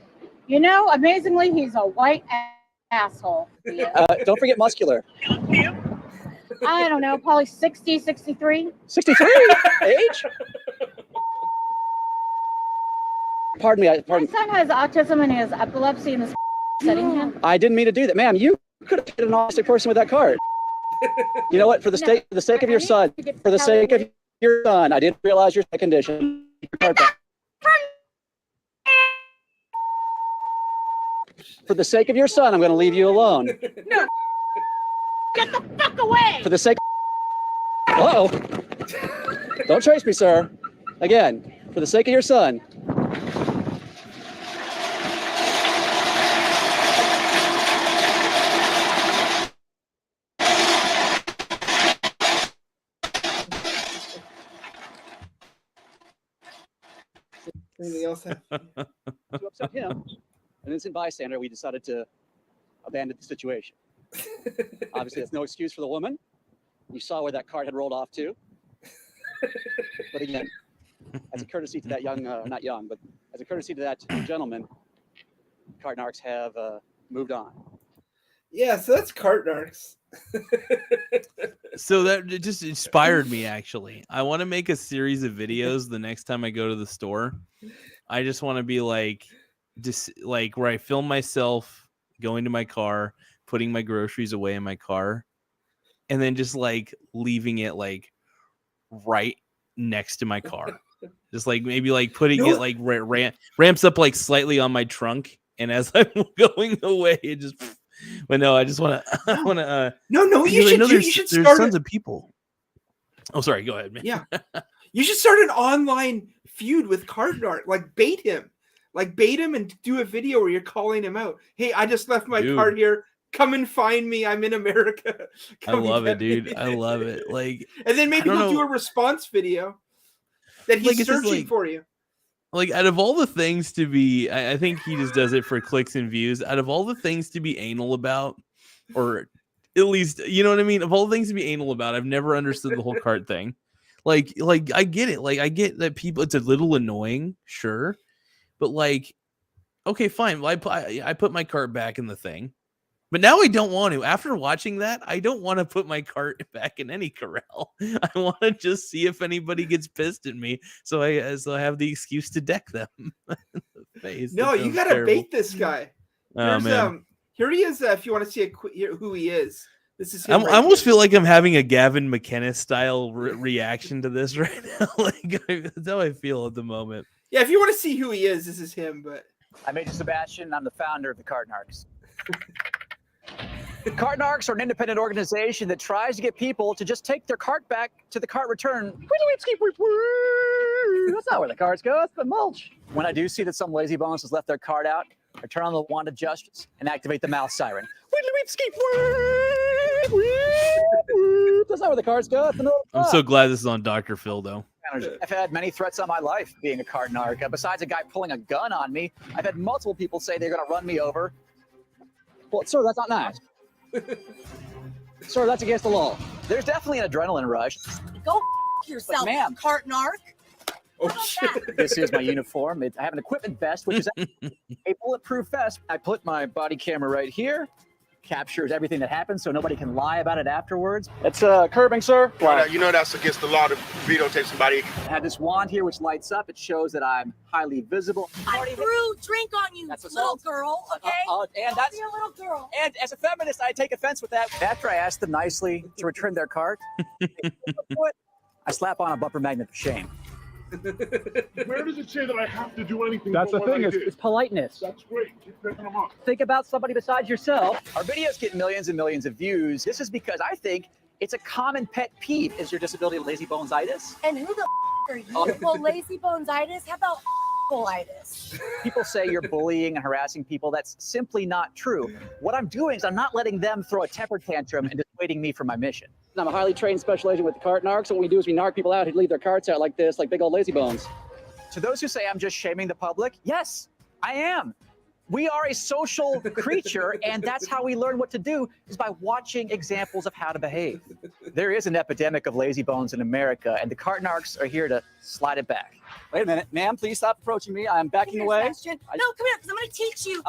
You know, amazingly, he's a white asshole. He is. Don't forget muscular. I don't know, probably 60, 63. 63 age? Pardon me. My Pardon. son has autism and he has epilepsy and is setting him. I didn't mean to do that, ma'am. You could have hit an autistic person with that cart. You know what? For the sake of your son, for the sake of your son, I didn't realize your condition. For the sake of your son, I'm going to leave you alone. No. Get the fuck away! For the sake. Uh-oh. Don't chase me, sir. Again, for the sake of your son. Anything else? To upset him, an innocent bystander, we decided to abandon the situation. Obviously, that's no excuse for the woman. You saw where that cart had rolled off to. But again, as a courtesy to that not young, but as a courtesy to that gentleman, cart narcs have moved on. Yeah, so that's cart narcs. So that it just inspired me, actually. I want to make a series of videos the next time I go to the store. I just want to be like, just like where I film myself going to my car, putting my groceries away in my car, and then just like leaving it like right next to my car. Just like maybe like putting it like ramps up like slightly on my trunk, and as I'm going away, it just. But no, I just want to. No, you should. You should there's start. tons of people. Oh, sorry. Go ahead, man. Yeah, you should start an online feud with cart narc. Like bait him, and do a video where you're calling him out. Hey, I just left my cart here. Come and find me. I'm in America. I love it, dude. I love it. Like, and then maybe he'll do a response video that he's searching for you. Like, out of all the things to be, I think he just does it for clicks and views. Out of all the things to be anal about, or at least, you know what I mean? Of all the things to be anal about, I've never understood the whole cart thing. Like I get it. Like, I get that people, it's a little annoying, sure. But like, okay, fine. Well, I put my cart back in the thing. But now I don't want to. After watching that, I don't want to put my cart back in any corral. I want to just see if anybody gets pissed at me, so I have the excuse to deck them. Face. No, you gotta bait this guy. Oh, man. Here he is. If you want to see who he is, this is him. I almost feel like I'm having a Gavin McInnes style reaction to this right now. Like that's how I feel at the moment. Yeah, if you want to see who he is, this is him. But I'm Major Sebastian. I'm the founder of the Cart Narcs. Cart Narcs are an independent organization that tries to get people to just take their cart back to the cart return. That's not where the carts go. That's the mulch. When I do see that some lazy bones has left their cart out, I turn on the wand of justice and activate the mouth siren. That's not where the carts go. I'm so glad this is on Dr. Phil, though. I've had many threats on my life being a cart narc. Besides a guy pulling a gun on me, I've had multiple people say they're going to run me over. Well, sir, that's not nice. Sir, that's against the law. There's definitely an adrenaline rush. Go yourself, ma'am. cart narc. oh shit! This is my uniform. I have an equipment vest, which is a bulletproof vest. I put my body camera right here. Captures everything that happens so nobody can lie about it afterwards. It's curbing, sir. You know that's against the law to videotape somebody. I have this wand here which lights up. It shows that I'm highly visible. I threw drink on you, That's little girl, okay? And Don't be a little girl. And as a feminist, I take offense with that. After I ask them nicely to return their cart, I slap on a bumper magnet for shame. Where does it say that I have to do anything? That's the but what thing. I It's, did? it's politeness. That's great. Keep picking them up. Think about somebody besides yourself. Our videos get millions and millions of views. This is because I think it's a common pet peeve. Is your disability lazy bonesitis? And who the are you? Well, lazy bonesitis? How about colitis? People say you're bullying and harassing people. That's simply not true. What I'm doing is I'm not letting them throw a temper tantrum and dissuading me from my mission. I'm a highly trained special agent with the cart narc. So what we do is we narc people out who leave their carts out like this, like big old lazy bones. To those who say I'm just shaming the public, yes, I am. We are a social creature, and that's how we learn what to do, is by watching examples of how to behave. There is an epidemic of lazy bones in America, and the cart narcs are here to slide it back. Wait a minute, ma'am, please stop approaching me. I'm backing away. Sebastian. No, come here, because I'm going to teach you.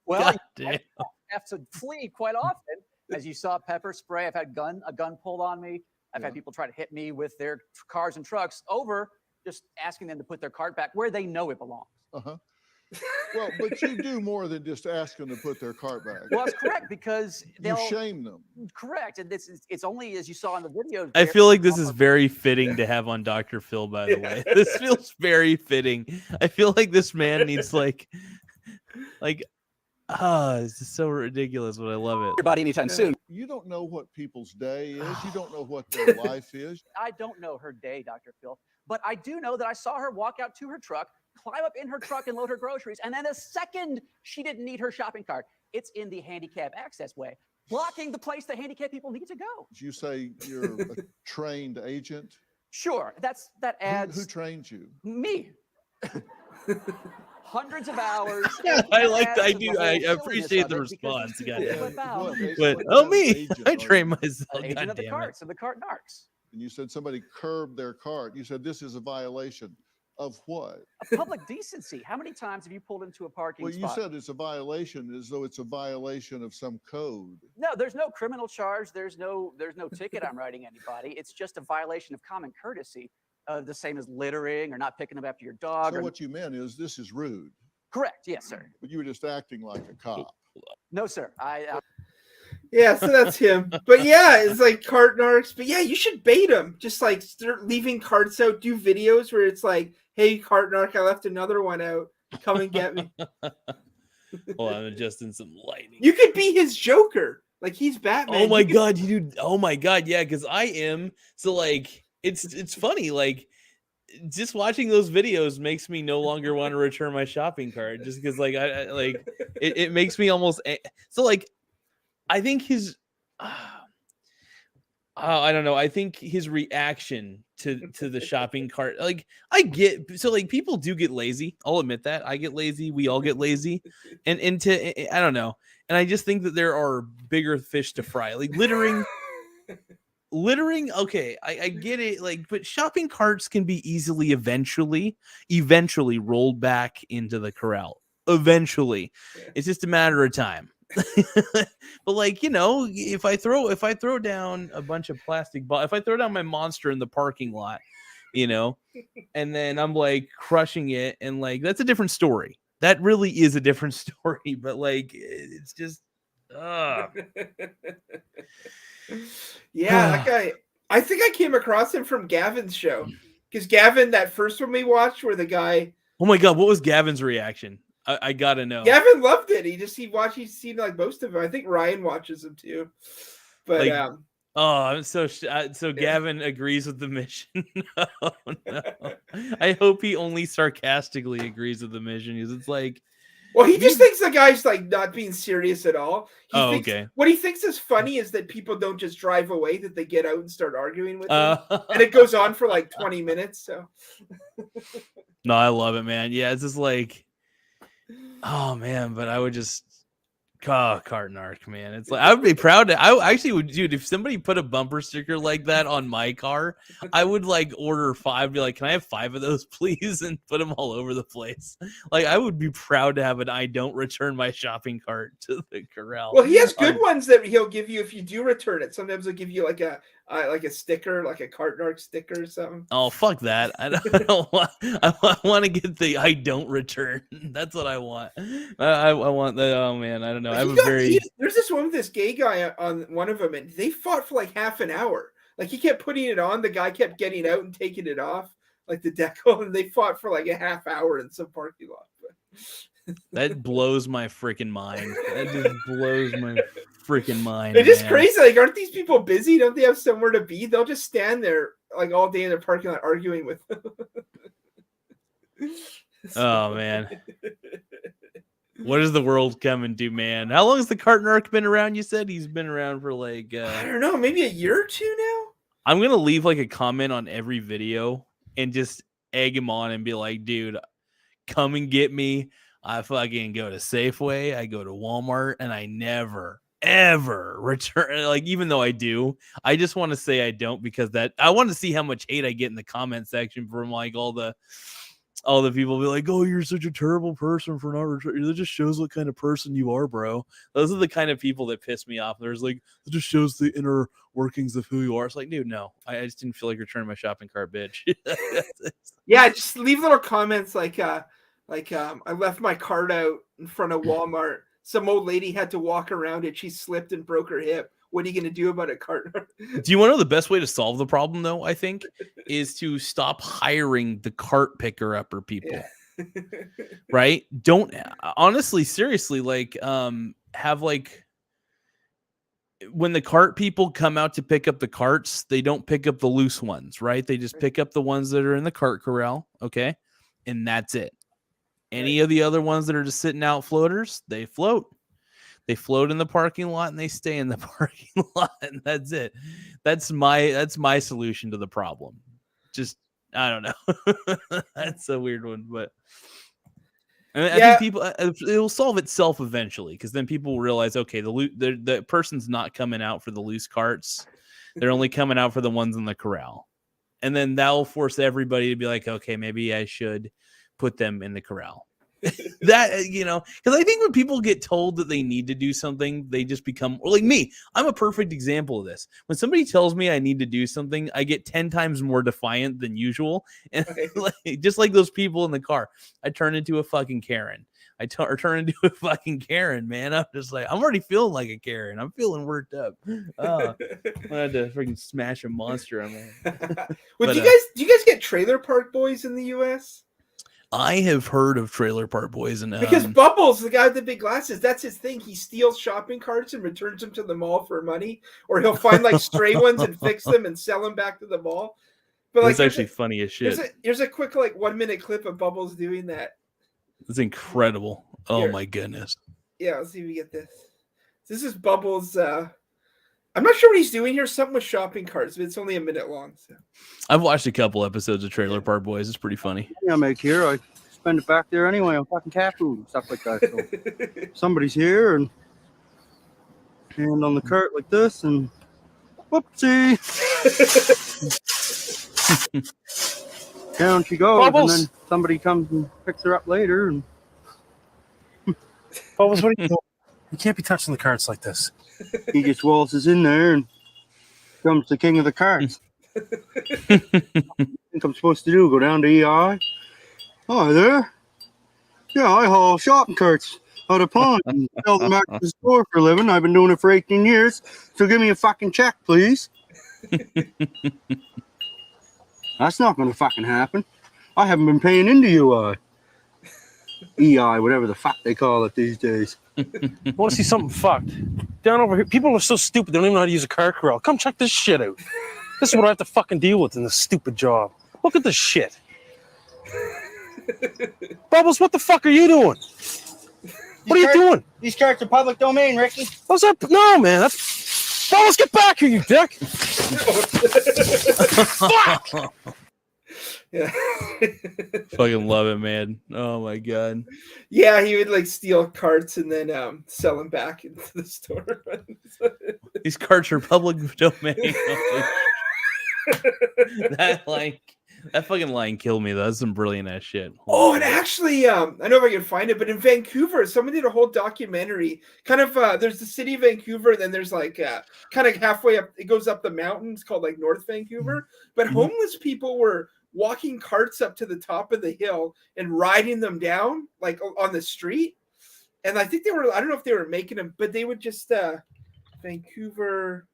Well, God damn. I have to flee quite often. As you saw, pepper spray. I've had a gun pulled on me. I've had people try to hit me with their cars and trucks over just asking them to put their cart back where they know it belongs. Uh-huh. Well, but you do more than just ask them to put their cart back. Well, that's correct, because You they'll shame them. correct, and it's only, as you saw in the video. I feel like this is very fitting to have on Dr. Phil, by the way. This feels very fitting. I feel like this man needs this is so ridiculous, but I love it. your body anytime soon. You don't know what people's day is. You don't know what their life is. I don't know her day, Dr. Phil, but I do know that I saw her walk out to her truck, climb up in her truck and load her groceries, and then the second she didn't need her shopping cart, it's in the handicap access way, blocking the place that handicapped people need to go. You say you're a trained agent. Sure, that adds Who trained you? me. Hundreds of hours. I Adds appreciate to the whole silliness of it, because response. God it's damn it. about But What me, agent I are train you? myself. an agent God of the damn it. carts, of the cart narcs. And you said somebody curbed their cart. You said this is a violation of what? A public decency. How many times have you pulled into a parking Well, you spot? said it's a violation as though it's a violation of some code. No, there's no criminal charge. There's no ticket I'm writing anybody. It's just a violation of common courtesy, the same as littering or not picking up after your dog. So or, what you meant is this is rude, correct. Yes, sir. but you were just acting like a cop. No, sir. Yeah, so that's him. But yeah, it's like cart narcs. But yeah, you should bait them. Just like start leaving carts out. Do videos where it's like, "Hey, cart narc, I left another one out. Come and get me." Hold on, I'm adjusting some lighting. You could be his Joker. Like he's Batman. Oh my You could- god, you! Oh my god, yeah, because I am. So like, it's funny. Like, just watching those videos makes me no longer want to return my shopping cart, just because like I like it makes me almost so like. I think his, I don't know. I think his reaction to the shopping cart, like I get, so like people do get lazy. I'll admit that I get lazy. We all get lazy, and I don't know. And I just think that there are bigger fish to fry. Like littering. Okay, I get it. Like, but shopping carts can be easily, eventually rolled back into the corral. Eventually, it's just a matter of time. But like, you know, if I throw down a bunch of plastic if I throw down my monster in the parking lot, you know, and then I'm like crushing it, and like that's a different story. That really is a different story. But like, it's just Yeah, that guy. I think I came across him from Gavin's show. Because Gavin, that first one we watched where the guy, oh my god, what was Gavin's reaction? I gotta know. Gavin loved it. He's seen like most of it. I think Ryan watches him too. But Like, oh, I'm so Gavin agrees with the mission. Oh, no. I hope he only sarcastically agrees with the mission, because it's like, well, he just thinks the guy's like not being serious at all. okay. What he thinks is funny is that people don't just drive away; that they get out and start arguing with him, and and it goes on for like 20 minutes. So, no, I love it, man. Yeah, it's just like, oh man, but I would just cart narc, man. It's like I would be proud to. I actually would, dude. If somebody put a bumper sticker like that on my car, I would like order 5. Be like, can I have 5 of those, please, and put them all over the place. Like, I would be proud to have an "I don't return my shopping cart to the corral." well, he has good ones that he'll give you if you do return it. Sometimes he'll give you like a sticker, like a cart narc sticker or something. Oh, fuck that. I don't want. I want to get the "I don't return." That's what I want. I want the. Oh man, I don't know. I have a very. There's this one with this gay guy on one of them, and they fought for like half an hour. Like he kept putting it on, the guy kept getting out and taking it off, like the decal, and they fought for like a half hour in some parking lot. That blows my freaking mind. That just blows my freaking mind. It's just man. crazy. Like, aren't these people busy? Don't they have somewhere to be? They'll just stand there like all day in the parking lot arguing with them. Oh man. What is the world coming to, man? How long has the Carton Arc been around? You said he's been around for like I don't know, maybe a year or two now. I'm gonna leave like a comment on every video and just egg him on and be like, dude, come and get me. I fucking go to Safeway, I go to Walmart, and I never ever return. Like, even though I do, I just want to say I don't, because that I want to see how much hate I get in the comment section from like all the people be like, oh, you're such a terrible person for not returning. That just shows what kind of person you are, bro. Those are the kind of people that piss me off. There's like, it just shows the inner workings of who you are. It's like, dude, no, I just didn't feel like returning my shopping cart, bitch. Yeah, just leave little comments like I left my cart out in front of Walmart. Some old lady had to walk around it. She slipped and broke her hip. What are you going to do about a cart? Do you want to know the best way to solve the problem, though, I think, is to stop hiring the cart picker upper people. Yeah. Right? Don't, honestly, seriously, like, have like, when the cart people come out to pick up the carts, they don't pick up the loose ones, right? They just pick up the ones that are in the cart corral, okay? And that's it. Any of the other ones that are just sitting out floaters, they float. They float in the parking lot and they stay in the parking lot, and that's it. That's my solution to the problem. Just, I don't know. That's a weird one, but I think people, it will solve itself eventually, because then people will realize, okay, the person's not coming out for the loose carts. They're only coming out for the ones in the corral. And then that will force everybody to be like, okay, maybe I should put them in the corral. That, you know, because I think when people get told that they need to do something, they just become, or like me, I'm a perfect example of this. When somebody tells me I need to do something, I get 10 times more defiant than usual. And just like those people in the car, I turn into a fucking Karen. Turn into a fucking Karen, man. I'm just like, I'm already feeling like a Karen. I'm feeling worked up. I had to freaking smash a monster on that. Well, do you guys get Trailer Park Boys in the US? I have heard of Trailer Park Boys, and because Bubbles, the guy with the big glasses, that's his thing. He steals shopping carts and returns them to the mall for money, or he'll find like stray ones and fix them and sell them back to the mall. But like, it's actually funny as shit. Here's a quick like 1 minute clip of Bubbles doing that. It's incredible. Oh Here. My goodness. Yeah, let's see if we get this. This is Bubbles. I'm not sure what he's doing here. Something with shopping carts, but it's only a minute long. So I've watched a couple episodes of Trailer Park Boys. It's pretty funny. I make here. I spend it back there anyway on fucking cat food and stuff like that. So somebody's here and hand on the cart like this, and whoopsie. Down she goes, Bubbles. And then somebody comes and picks her up later. And Bubbles, what are you doing? You can't be touching the carts like this. He just waltzes in there and becomes the king of the carts. I think I'm supposed to do go down to EI. Hi there. Yeah, I haul shopping carts out of pond and sell them back to the store for a living. I've been doing it for 18 years. So give me a fucking check, please. That's not going to fucking happen. I haven't been paying into UI. EI, whatever the fuck they call it these days. I want to see something fucked. Down over here, people are so stupid, they don't even know how to use a car corral. Come check this shit out. This is what I have to fucking deal with in this stupid job. Look at this shit. Bubbles, what the fuck are you doing? What are you doing? These carts are public domain, Ricky. What's up? No, man. That's... Bubbles, get back here, you dick. Fuck! Yeah. Fucking love it, man. Oh my god. Yeah, he would like steal carts and then sell them back into the store. These carts are public domain. That fucking line killed me though. That's some brilliant ass shit. Oh, and actually, I don't know if I can find it, but in Vancouver, someone did a whole documentary. Kind of, there's the city of Vancouver, and then there's like kind of halfway up, it goes up the mountains called like North Vancouver. But homeless people were walking carts up to the top of the hill and riding them down like on the street. And I think they were, I don't know if they were making them, but they would just Vancouver.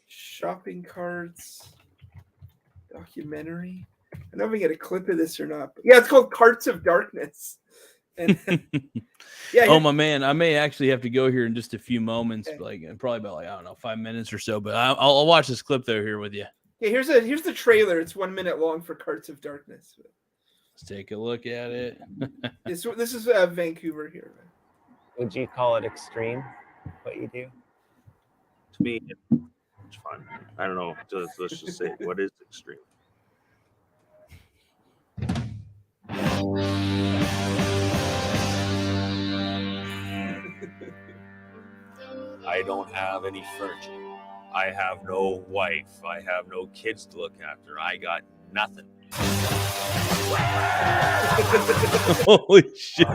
Shopping carts. Documentary. I don't know if we get a clip of this or not. But yeah, it's called Carts of Darkness. And yeah. Oh my man, I may actually have to go here in just a few moments, Okay. like probably about I don't know 5 minutes or so. But I'll watch this clip though here with you. Yeah, here's the trailer. It's 1 minute long for Carts of Darkness. Let's take a look at it. This is Vancouver here. Would you call it extreme, what you do? To me, it's fun. I don't know. Let's just say, what is extreme? I don't have any furniture. I have no wife. I have no kids to look after. I got nothing. Holy shit.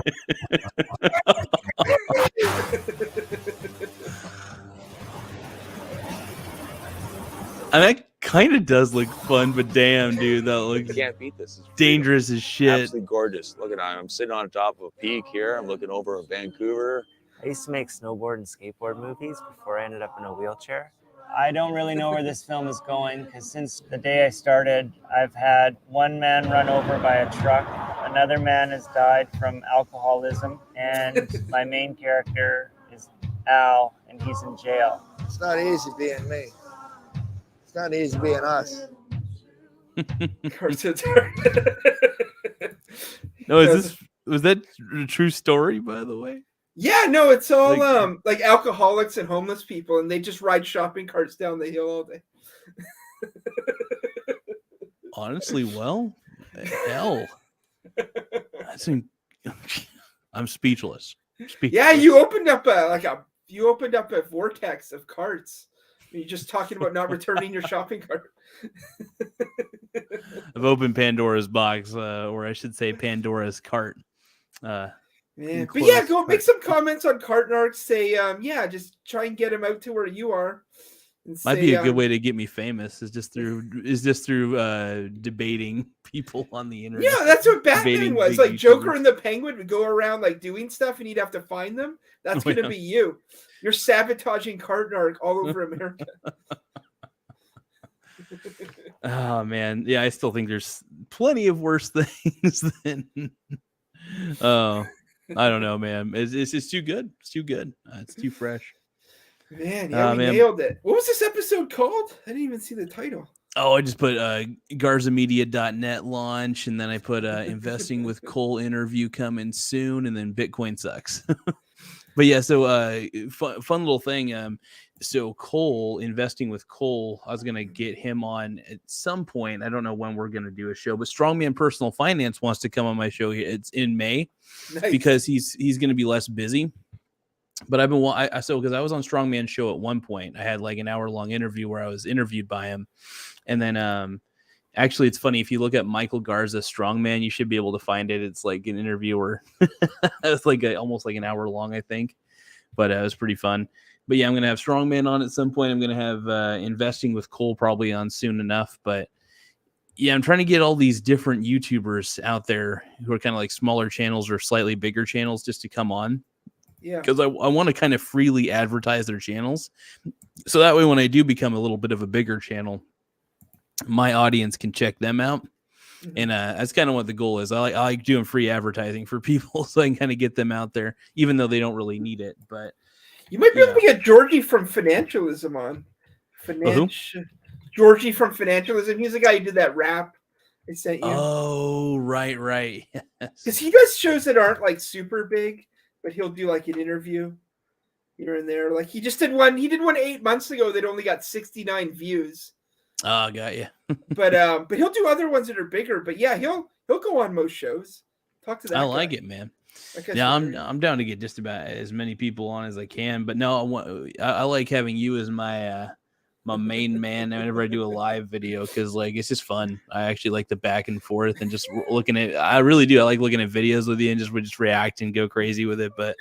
And that kind of does look fun, but damn, dude, that looks You can't beat this. It's dangerous as shit. absolutely gorgeous. Look at I'm sitting on top of a peak here. I'm looking over Vancouver. I used to make snowboard and skateboard movies before I ended up in a wheelchair. I don't really know where this film is going because since the day I started, I've had one man run over by a truck, another man has died from alcoholism, and my main character is Al, and he's in jail. It's not easy being me. It's not easy being us. No, was that a true story, by the way? Yeah, no, it's all like alcoholics and homeless people, and they just ride shopping carts down the hill all day. Honestly, well, hell, I'm speechless. Yeah, you opened up a vortex of carts. You're just talking about not returning your shopping cart. I've opened Pandora's box, or I should say Pandora's cart. Yeah, but yeah, go make some comments on Cart Narcs. Say, just try and get him out to where you are. Might be a good way to get me famous. Is just through debating people on the internet. Yeah, that's what Batman Debating was. big Like Joker YouTubers. and the Penguin would go around like doing stuff, and he'd have to find them. That's Oh, gonna yeah. be you. You're sabotaging Cart Narc all over America. Oh man, yeah, I still think there's plenty of worse things than. Oh, I don't know, man. It's too good. It's too good. It's too fresh. Man, yeah, we nailed it. What was this episode called? I didn't even see the title. Oh, I just put GarzaMedia.net launch, and then I put investing with Cole interview coming soon, and then Bitcoin sucks. But yeah, so fun little thing. So Cole, investing with Cole, I was gonna get him on at some point. I don't know when we're gonna do a show, but Strongman Personal Finance wants to come on my show. It's in May because he's gonna be less busy. But I've been because I was on Strongman Show at one point. I had like an hour-long interview where I was interviewed by him, and then actually it's funny if you look at Michael Garza Strongman, you should be able to find it. It's like an interviewer. It's like almost like an hour long, I think, but it was pretty fun. But yeah, I'm gonna have Strongman on at some point. I'm gonna have investing with Cole probably on soon enough. But yeah, I'm trying to get all these different YouTubers out there who are kind of like smaller channels or slightly bigger channels just to come on. Yeah, because I want to kind of freely advertise their channels, so that way when I do become a little bit of a bigger channel, my audience can check them out. And that's kind of what the goal is. I like doing free advertising for people, so I can kind of get them out there, even though they don't really need it. But you might be able to get Georgie from Financialism on. Georgie from Financialism. He's the guy who did that rap I sent you. Oh, right. Because he does shows that aren't like super big, but he'll do like an interview here and there. Like he just did one. He did one 8 months ago that only got 69 views. Oh, got you. but he'll do other ones that are bigger. But yeah, he'll go on most shows. Talk to that. I guy. like it, man. That guy's Yeah, I'm hilarious. down to get just about as many people on as I can. But no, I like having you as my my main man whenever I do a live video, because like it's just fun. I actually like the back and forth and just looking at. I really do. I like looking at videos with you and just react and go crazy with it. But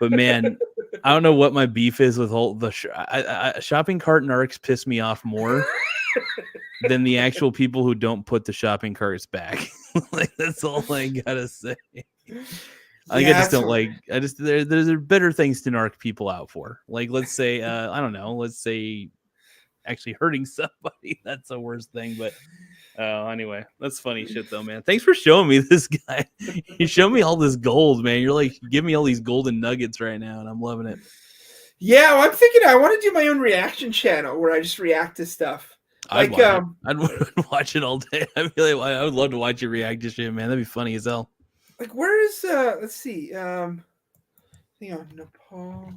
man, I don't know what my beef is with all the shopping cart narcs piss me off more than the actual people who don't put the shopping carts back. Like that's all I gotta say. I just don't like. There's better things to narc people out for. Like let's say I don't know. Let's say actually hurting somebody. That's the worst thing. But anyway, that's funny shit though, man. Thanks for showing me this guy. You show me all this gold, man. You're like, give me all these golden nuggets right now, and I'm loving it. Yeah, well, I'm thinking I want to do my own reaction channel where I just react to stuff. I'd watch it all day. I would love to watch you react to shit, man. That'd be funny as hell. Like, where is let's see, hang on, Nepal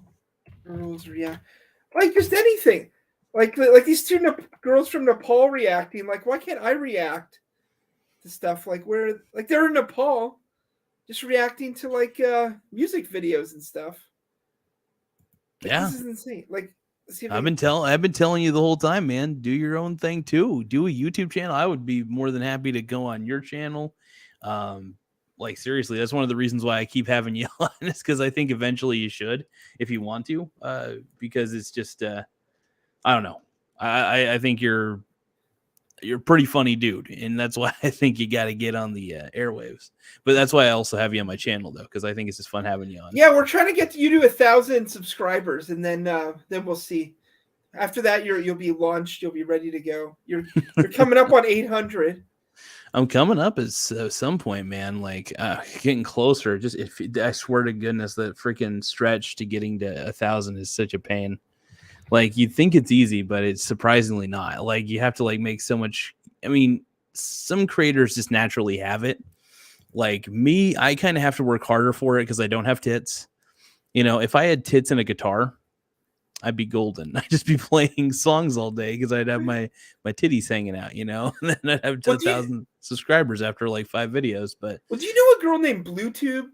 girls react, like just anything, like these two girls from Nepal reacting. Like, why can't I react to stuff like where, like, they're in Nepal, just reacting to like music videos and stuff. Like, yeah, this is insane. Like, see if I've been telling you the whole time, man. Do your own thing too. Do a YouTube channel. I would be more than happy to go on your channel. Like, seriously, that's one of the reasons why I keep having you on, is because I think eventually you should, if you want to, because it's just I don't know. I think you're a pretty funny dude, and that's why I think you got to get on the airwaves. But that's why I also have you on my channel, though, because I think it's just fun having you on. Yeah, we're trying to get you to 1,000 subscribers, and then we'll see. After that, you'll be launched. You'll be ready to go. You're coming up on 800. I'm coming up at some point, man. Like, getting closer. Just I swear to goodness, that freaking stretch to getting to 1,000 is such a pain. Like, you'd think it's easy, but it's surprisingly not. Like, you have to like make so much. I mean, some creators just naturally have it. Like me, I kind of have to work harder for it because I don't have tits. You know, if I had tits and a guitar, I'd be golden. I'd just be playing songs all day because I'd have my titties hanging out, you know, and then I'd have 10,000 subscribers after like 5 videos. But well, do you know a girl named BlueTube?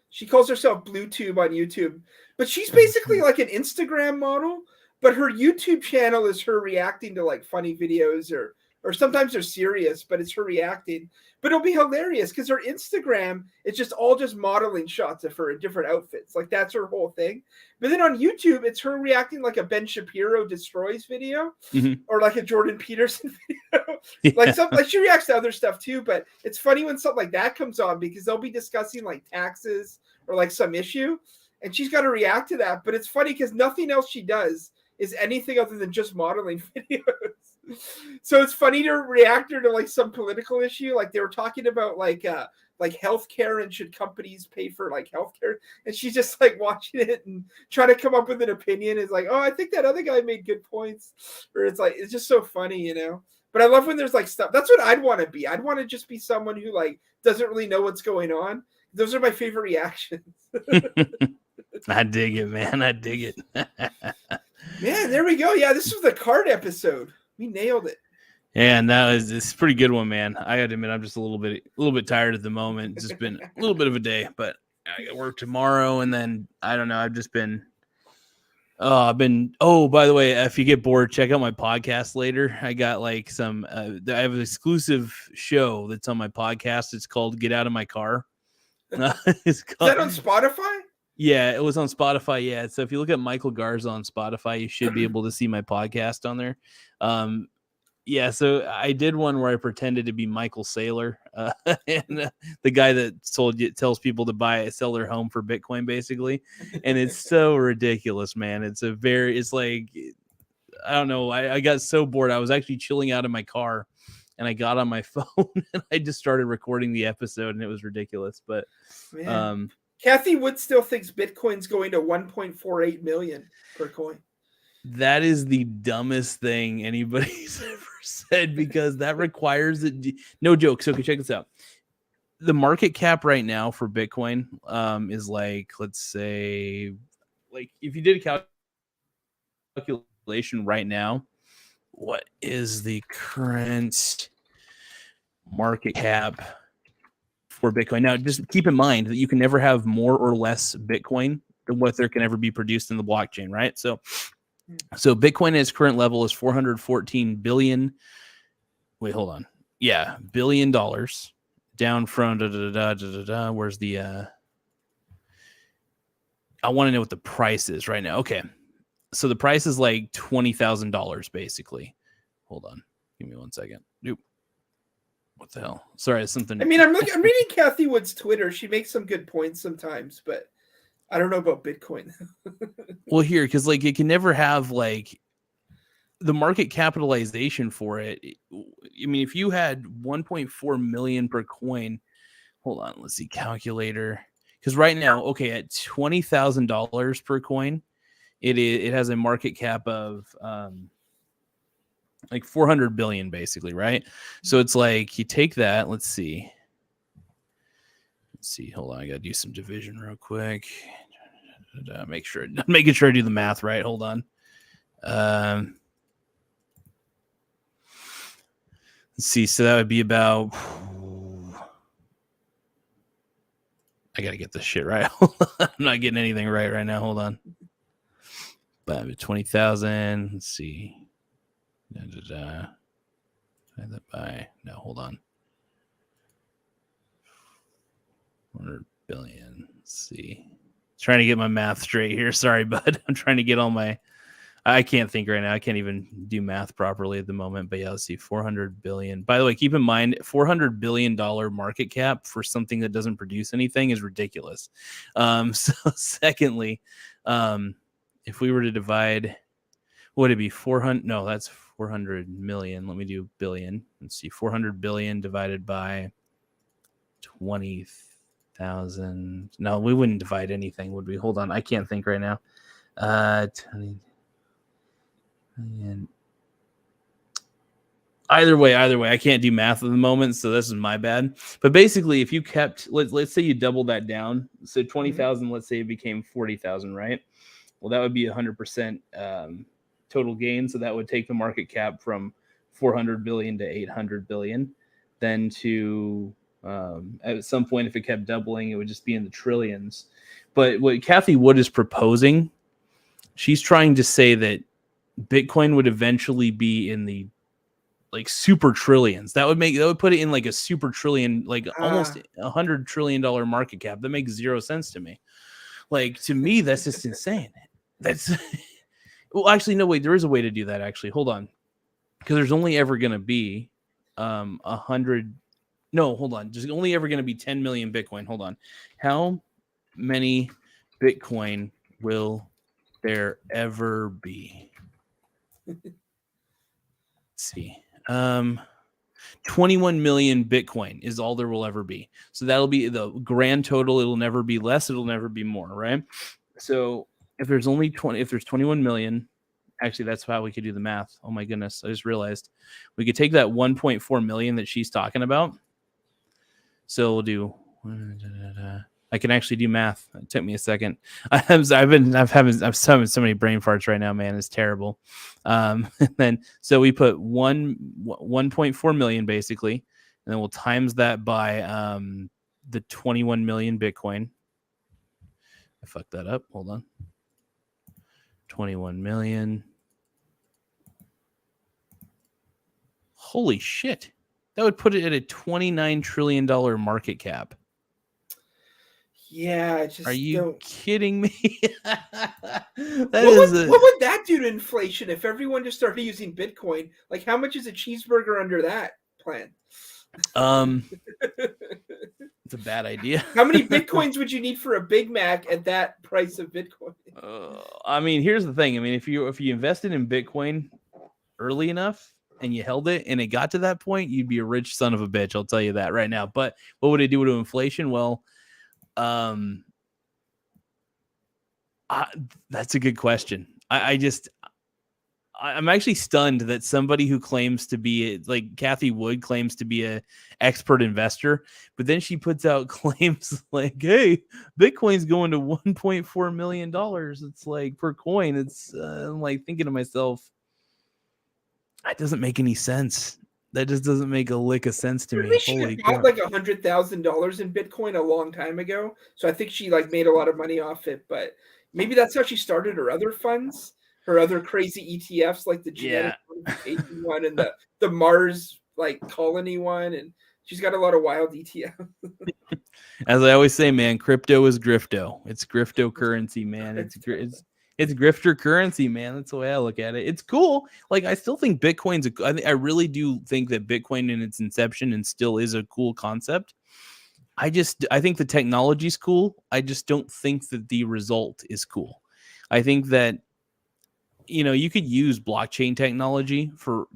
She calls herself BlueTube on YouTube, but she's basically like an Instagram model, but her YouTube channel is her reacting to like funny videos or sometimes they're serious, but it's her reacting. But it'll be hilarious because her Instagram is just modeling shots of her in different outfits. Like, that's her whole thing. But then on YouTube, it's her reacting like a Ben Shapiro Destroys video or like a Jordan Peterson video. Like she reacts to other stuff too. But it's funny when something like that comes on because they'll be discussing like taxes or like some issue, and she's got to react to that. But it's funny because nothing else she does is anything other than just modeling videos. So it's funny to react to like some political issue. Like, they were talking about like healthcare and should companies pay for like healthcare, and she's just like watching it and trying to come up with an opinion. It's like, oh, I think that other guy made good points, or it's like, it's just so funny, you know. But I love when there's like stuff. That's what I'd want to be. I'd want to just be someone who like doesn't really know what's going on. Those are my favorite reactions. I dig it, man. I dig it. Man, there we go. Yeah, this was the card episode. We nailed it. Yeah, and it's a pretty good one, man. I gotta admit, I'm just a little bit tired at the moment. It's just been a little bit of a day, but I got work tomorrow, and then I don't know. I've just been. By the way, if you get bored, check out my podcast later. I got like some. I have an exclusive show that's on my podcast. It's called "Get Out of My Car." Is that on Spotify? Yeah, it was on Spotify. Yeah, so if you look at Michael Garza on Spotify, you should be able to see my podcast on there. Yeah, so I did one where I pretended to be Michael Saylor, and the guy that tells people to sell their home for Bitcoin, basically. And it's so ridiculous, man. It's like, I don't know. I got so bored. I was actually chilling out in my car, and I got on my phone and I just started recording the episode, and it was ridiculous. But man. Kathy Wood still thinks Bitcoin's going to 1.48 million per coin. That is the dumbest thing anybody's ever said, because that requires it. No joke. So check this out. The market cap right now for Bitcoin is like, let's say, like if you did a calculation right now, what is the current market cap for Bitcoin? Now, just keep in mind that you can never have more or less Bitcoin than what there can ever be produced in the blockchain, right? So Bitcoin at its current level is 414 billion. Wait, hold on. Yeah, $1 billion down from Where's the? I want to know what the price is right now. Okay, so the price is like $20,000 basically. Hold on, give me 1 second. Nope. What the hell? Sorry, it's something. I mean, I'm reading Kathy Wood's Twitter. She makes some good points sometimes, but I don't know about Bitcoin. Well, here, because like it can never have like the market capitalization for it, I mean, if you had 1.4 million per coin, hold on, let's see, calculator. Because right now, okay, at $20,000 per coin, it has a market cap of like 400 billion, basically, right? So it's like you take that. Let's see. Hold on, I gotta do some division real quick. Making sure I do the math right. Hold on. Let's see. So that would be about. I gotta get this shit right. I'm not getting anything right now. Hold on. But 20,000. Let's see. Divide that by. No, hold on. 100 billion. Let's see. Trying to get my math straight here. Sorry, bud. I'm trying to get all my. I can't think right now. I can't even do math properly at the moment. But yeah, let's see. 400 billion. By the way, keep in mind, $400 billion market cap for something that doesn't produce anything is ridiculous. So secondly, if we were to divide, would it be 400? No, that's 400 million. Let me do billion. Let's see. 400 billion divided by 20,000. No, we wouldn't divide anything, would we? Hold on. I can't think right now. 20 million. Either way, I can't do math at the moment, so this is my bad. But basically, if you kept, let's say you double that down, so 20,000, let's say it became 40,000, right? Well, that would be 100% total gain. So that would take the market cap from 400 billion to 800 billion. Then to at some point, if it kept doubling, it would just be in the trillions. But what Kathy Wood is proposing, she's trying to say that Bitcoin would eventually be in the like super trillions. That would put it in like a super trillion, like almost $100 trillion market cap. That makes zero sense to me. Like, to me, that's just insane. That's well, actually, no, wait, there is a way to do that. Actually, hold on, because there's only ever going to be 100. No, hold on. There's only ever going to be 10 million Bitcoin. Hold on. How many Bitcoin will there ever be? Let's see. 21 million Bitcoin is all there will ever be. So that'll be the grand total. It'll never be less. It'll never be more, right? So if there's 21 million, actually, that's how we could do the math. Oh my goodness. I just realized we could take that 1.4 million that she's talking about. So we'll do, I can actually do math. It took me a second. I'm having so many brain farts right now, man. It's terrible. And then, so we put 1.4 million basically, and then we'll times that by the 21 million Bitcoin. I fucked that up. Hold on. 21 million. Holy shit. That would put it at a $29 trillion market cap. Yeah, I just are you kidding me? What would that do to inflation if everyone just started using Bitcoin? Like, how much is a cheeseburger under that plan? It's a bad idea. How many Bitcoins would you need for a Big Mac at that price of Bitcoin? I mean, here's the thing. I mean, if you invested in Bitcoin early enough and you held it and it got to that point, you'd be a rich son of a bitch. I'll tell you that right now. But what would it do to inflation? Well, that's a good question. I'm actually stunned that somebody who claims to be like Kathy Wood claims to be a expert investor, but then she puts out claims like, "Hey, Bitcoin's going to $1.4 million." It's like per coin. I'm like thinking to myself, that doesn't make any sense. That just doesn't make a lick of sense to me. Holy crap! Like $100,000 in Bitcoin a long time ago, so I think she like made a lot of money off it. But maybe that's how she started her other funds, her other crazy ETFs, like the genetic modification one and the Mars like colony one, and she's got a lot of wild ETFs. As I always say, man, crypto is grifto. It's grifto currency, man. It's grifter currency, man. That's the way I look at it. It's cool. Like, I still think Bitcoin's I really do think that Bitcoin in its inception and still is a cool concept. I think the technology's cool. I just don't think that the result is cool. I think that you could use blockchain technology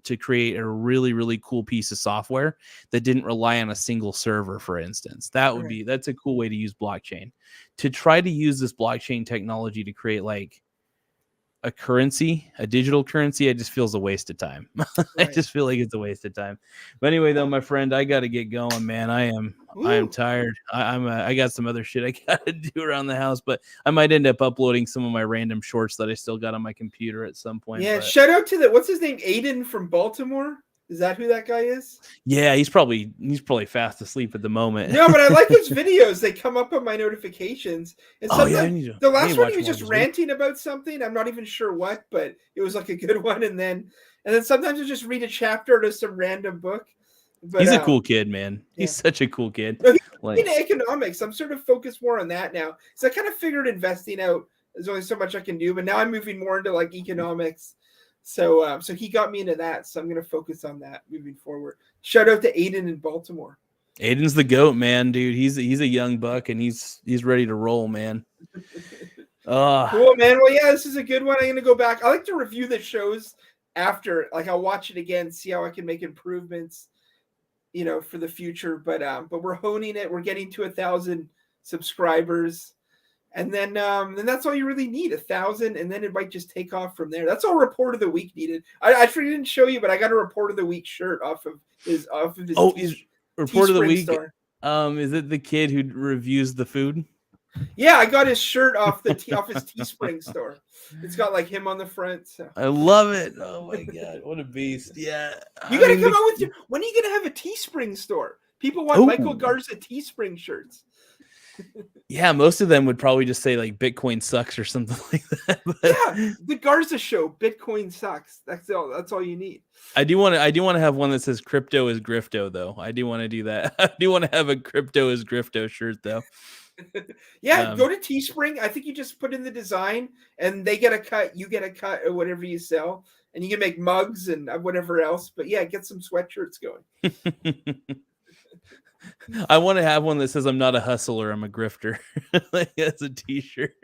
to create a really, really cool piece of software that didn't rely on a single server, for instance. That's a cool way to use blockchain. To try to use this blockchain technology to create like a currency, a digital currency, it just feels a waste of time. I just feel like it's a waste of time. But anyway, though, my friend, I got to get going, man. I am tired. I got some other shit I got to do around the house, but I might end up uploading some of my random shorts that I still got on my computer at some point. Yeah, but... shout out to what's his name, Aiden from Baltimore. Is that who that guy is? Yeah, he's probably fast asleep at the moment. No, but I like his videos. They come up on my notifications. And the last one he was just ranting about something. I'm not even sure what, but it was like a good one. And then sometimes I just read a chapter to some random book. But, he's a cool kid, man. He's such a cool kid. No, like in economics, I'm sort of focused more on that now. So I kind of figured investing out, there's only so much I can do, but now I'm moving more into like economics. So he got me into that. So I'm going to focus on that moving forward. Shout out to Aiden in Baltimore. Aiden's the GOAT, man, dude. He's a young buck and he's ready to roll, man. Cool, man. Well, yeah, this is a good one. I'm going to go back. I like to review the shows after, like I'll watch it again, see how I can make improvements, for the future. But we're honing it. We're getting to 1,000 subscribers. And then that's all you really need, 1,000, and then it might just take off from there. That's all report of the week needed. I didn't show you, but I got a report of the week shirt off of his report of the week store. Is it the kid who reviews the food? Yeah, I got his shirt off his Teespring store. It's got like him on the front. So. I love it. Oh my god, what a beast! Yeah, you gotta come out with when are you gonna have a Teespring store? People want Michael Garza Teespring shirts. Yeah, most of them would probably just say like Bitcoin sucks or something like that. But yeah, the Garza Show, Bitcoin sucks. That's all you need. I do want to have one that says crypto is grifto though. I do want to do that. I do want to have a crypto is grifto shirt though. Yeah, go to Teespring. I think you just put in the design and they get a cut, you get a cut or whatever you sell, and you can make mugs and whatever else. But yeah, get some sweatshirts going. I want to have one that says I'm not a hustler, I'm a grifter. Like as a t-shirt.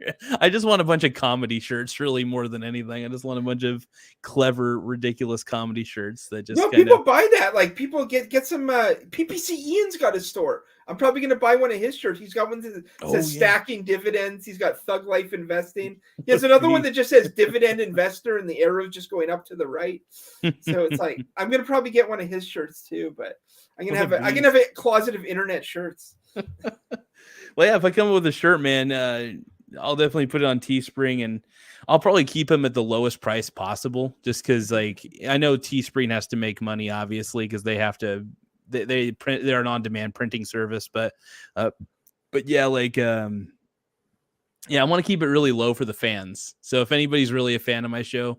I just want a bunch of comedy shirts, really, more than anything. I just want a bunch of clever, ridiculous comedy shirts that just people buy that. Like people get some PPC Ian's got a store. I'm probably gonna buy one of his shirts. He's got one that says stacking dividends. He's got Thug Life Investing. He has another one that just says dividend investor and the arrow just going up to the right. So it's like I'm gonna probably get one of his shirts too, but I'm gonna have a closet of internet shirts. Well, yeah, if I come up with a shirt, man, I'll definitely put it on Teespring, and I'll probably keep them at the lowest price possible, just because, like, I know Teespring has to make money, obviously, because they have to. They print. They're an on-demand printing service, but yeah, like, yeah, I want to keep it really low for the fans. So if anybody's really a fan of my show,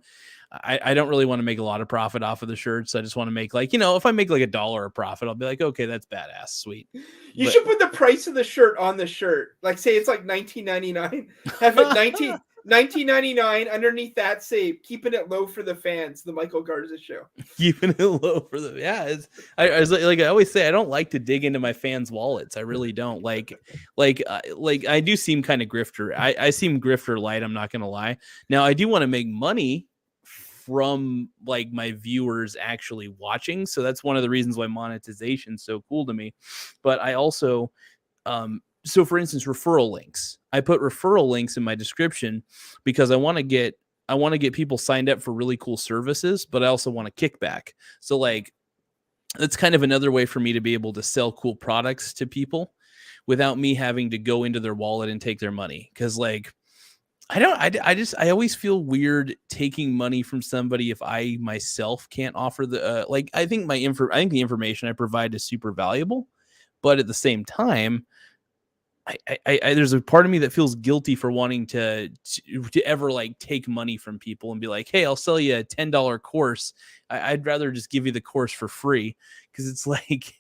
I don't really want to make a lot of profit off of the shirts. I just want to make like, if I make like $1 a profit, I'll be like, okay, that's badass, sweet. You should put the price of the shirt on the shirt. Like say it's like $19.99. Have it $19.99 underneath that. Say keeping it low for the fans. The Michael Garza Show. Keeping it low for the I always say, I don't like to dig into my fans' wallets. I really don't like I do seem kind of grifter. I seem grifter light. I'm not gonna lie. Now I do want to make money from like my viewers actually watching, so that's one of the reasons why monetization is so cool to me. But I also so for instance, referral links, I put referral links in my description because I want to get people signed up for really cool services, but I also want a kickback. So like that's kind of another way for me to be able to sell cool products to people without me having to go into their wallet and take their money. Because like I always feel weird taking money from somebody if I myself can't offer the I think the information I provide is super valuable, but at the same time, I there's a part of me that feels guilty for wanting to ever like take money from people and be like, hey, I'll sell you a $10 course. I'd rather just give you the course for free, because it's like,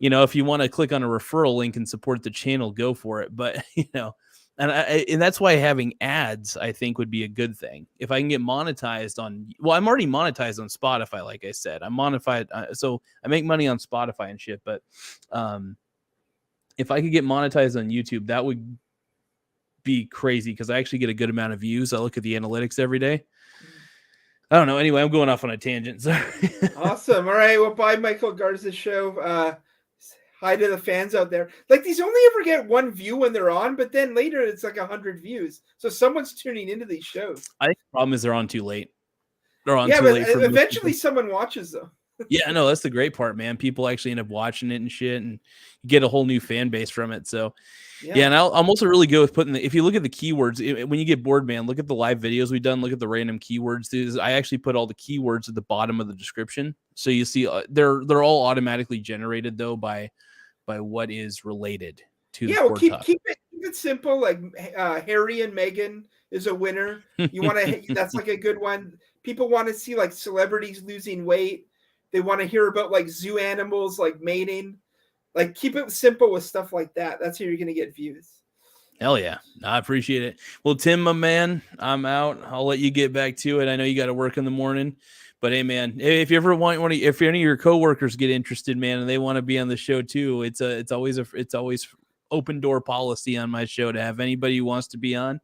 if you want to click on a referral link and support the channel, go for it. But and that's why having ads, I think, would be a good thing. If I can get monetized on, I'm already monetized on Spotify. Like I said, I'm monetized. So I make money on Spotify and shit. But if I could get monetized on YouTube, that would be crazy, because I actually get a good amount of views. I look at the analytics every day. I don't know. Anyway, I'm going off on a tangent. Sorry. Awesome. All right. Well, bye, Michael Garza Show. Hi to the fans out there. Like, these only ever get 1 view when they're on, but then later it's like 100 views. So someone's tuning into these shows. I think the problem is they're on too late. They're on Yeah, too but late for eventually someone watches them. Yeah, no, that's the great part, man. People actually end up watching it and shit, and you get a whole new fan base from it. So, yeah, and I'm also really good with putting if you look at the keywords, when you get bored, man, look at the live videos we've done, look at the random keywords. I actually put all the keywords at the bottom of the description. So you see they're all automatically generated, though, by what is related to the well, keep topic. keep it simple. Like Harry and Meghan is a winner. You want to that's like a good one. People want to see like celebrities losing weight. They want to hear about like zoo animals, like mating. Like, keep it simple with stuff like that. That's how you're gonna get views. Hell yeah, I appreciate it. Well, Tim, my man, I'm out. I'll let you get back to it. I know you got to work in the morning, but hey, man, if you ever if any of your coworkers get interested, man, and they want to be on the show too, it's always open door policy on my show to have anybody who wants to be on.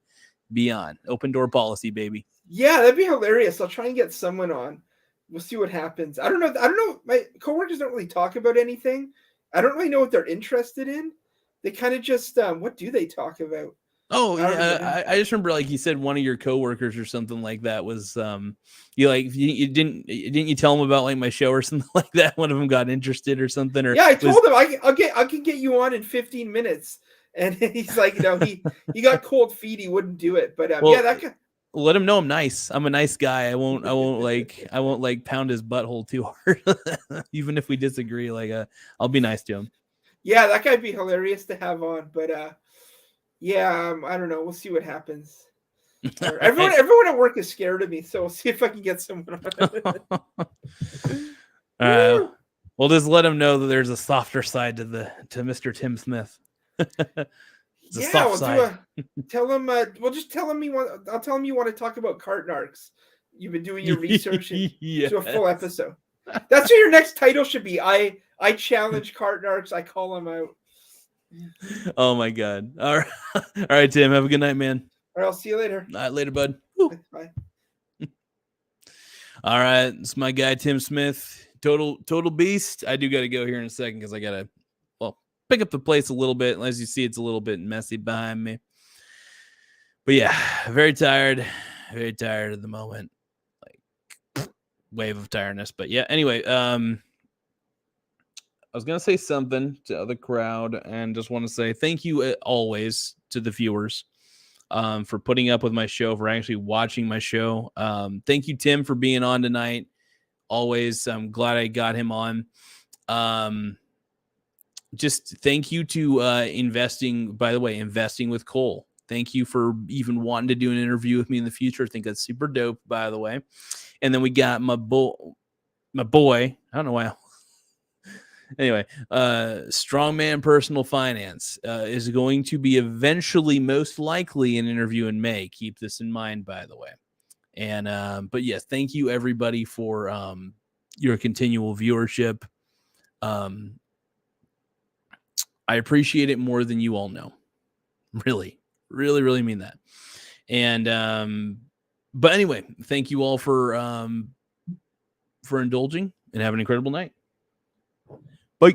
Open door policy, baby. Yeah, that'd be hilarious. I'll try and get someone on. We'll see what happens. I don't know. My coworkers don't really talk about anything. I don't really know what they're interested in. They kind of just what do they talk about? Oh, yeah, I just remember, like you said, one of your coworkers or something like that was you didn't tell them about like my show or something like that. One of them got interested or something. Or yeah, I told him I can get you on in 15 minutes, and he's like, he got cold feet. He wouldn't do it. But yeah, that guy. Let him know I'm nice. I'm a nice guy. I won't pound his butthole too hard, even if we disagree. Like, I'll be nice to him. Yeah, that guy'd be hilarious to have on. But yeah, I don't know. We'll see what happens. Everyone at work is scared of me, so we'll see if I can get someone on. All right. We'll just let him know that there's a softer side to Mr. Tim Smith. Yeah, we'll tell him. We'll just tell him I'll tell him you want to talk about cart narcs. You've been doing your research and do a full episode. That's what your next title should be. I challenge cart narcs. I call them out. Oh my god! All right, Tim. Have a good night, man. All right, I'll see you later. All right, later, bud. Bye. All right, it's my guy Tim Smith. Total beast. I do got to go here in a second because I gotta pick up the place a little bit. As you see, it's a little bit messy behind me. But yeah, very tired at the moment. Like, wave of tiredness. But yeah, anyway, I was gonna say something to the crowd, and just want to say thank you always to the viewers for putting up with my show, for actually watching my show. Thank you, Tim, for being on tonight. Always, I'm glad I got him on. Just thank you to investing with Cole. Thank you for even wanting to do an interview with me in the future. I think that's super dope, by the way. And then we got my boy. I don't know why. Anyway, Strongman Personal Finance is going to be eventually, most likely, an interview in May. Keep this in mind, by the way. And but yes, thank you everybody for your continual viewership. I appreciate it more than you all know. Really, really, really mean that. And but anyway, thank you all for indulging, and have an incredible night. Bye.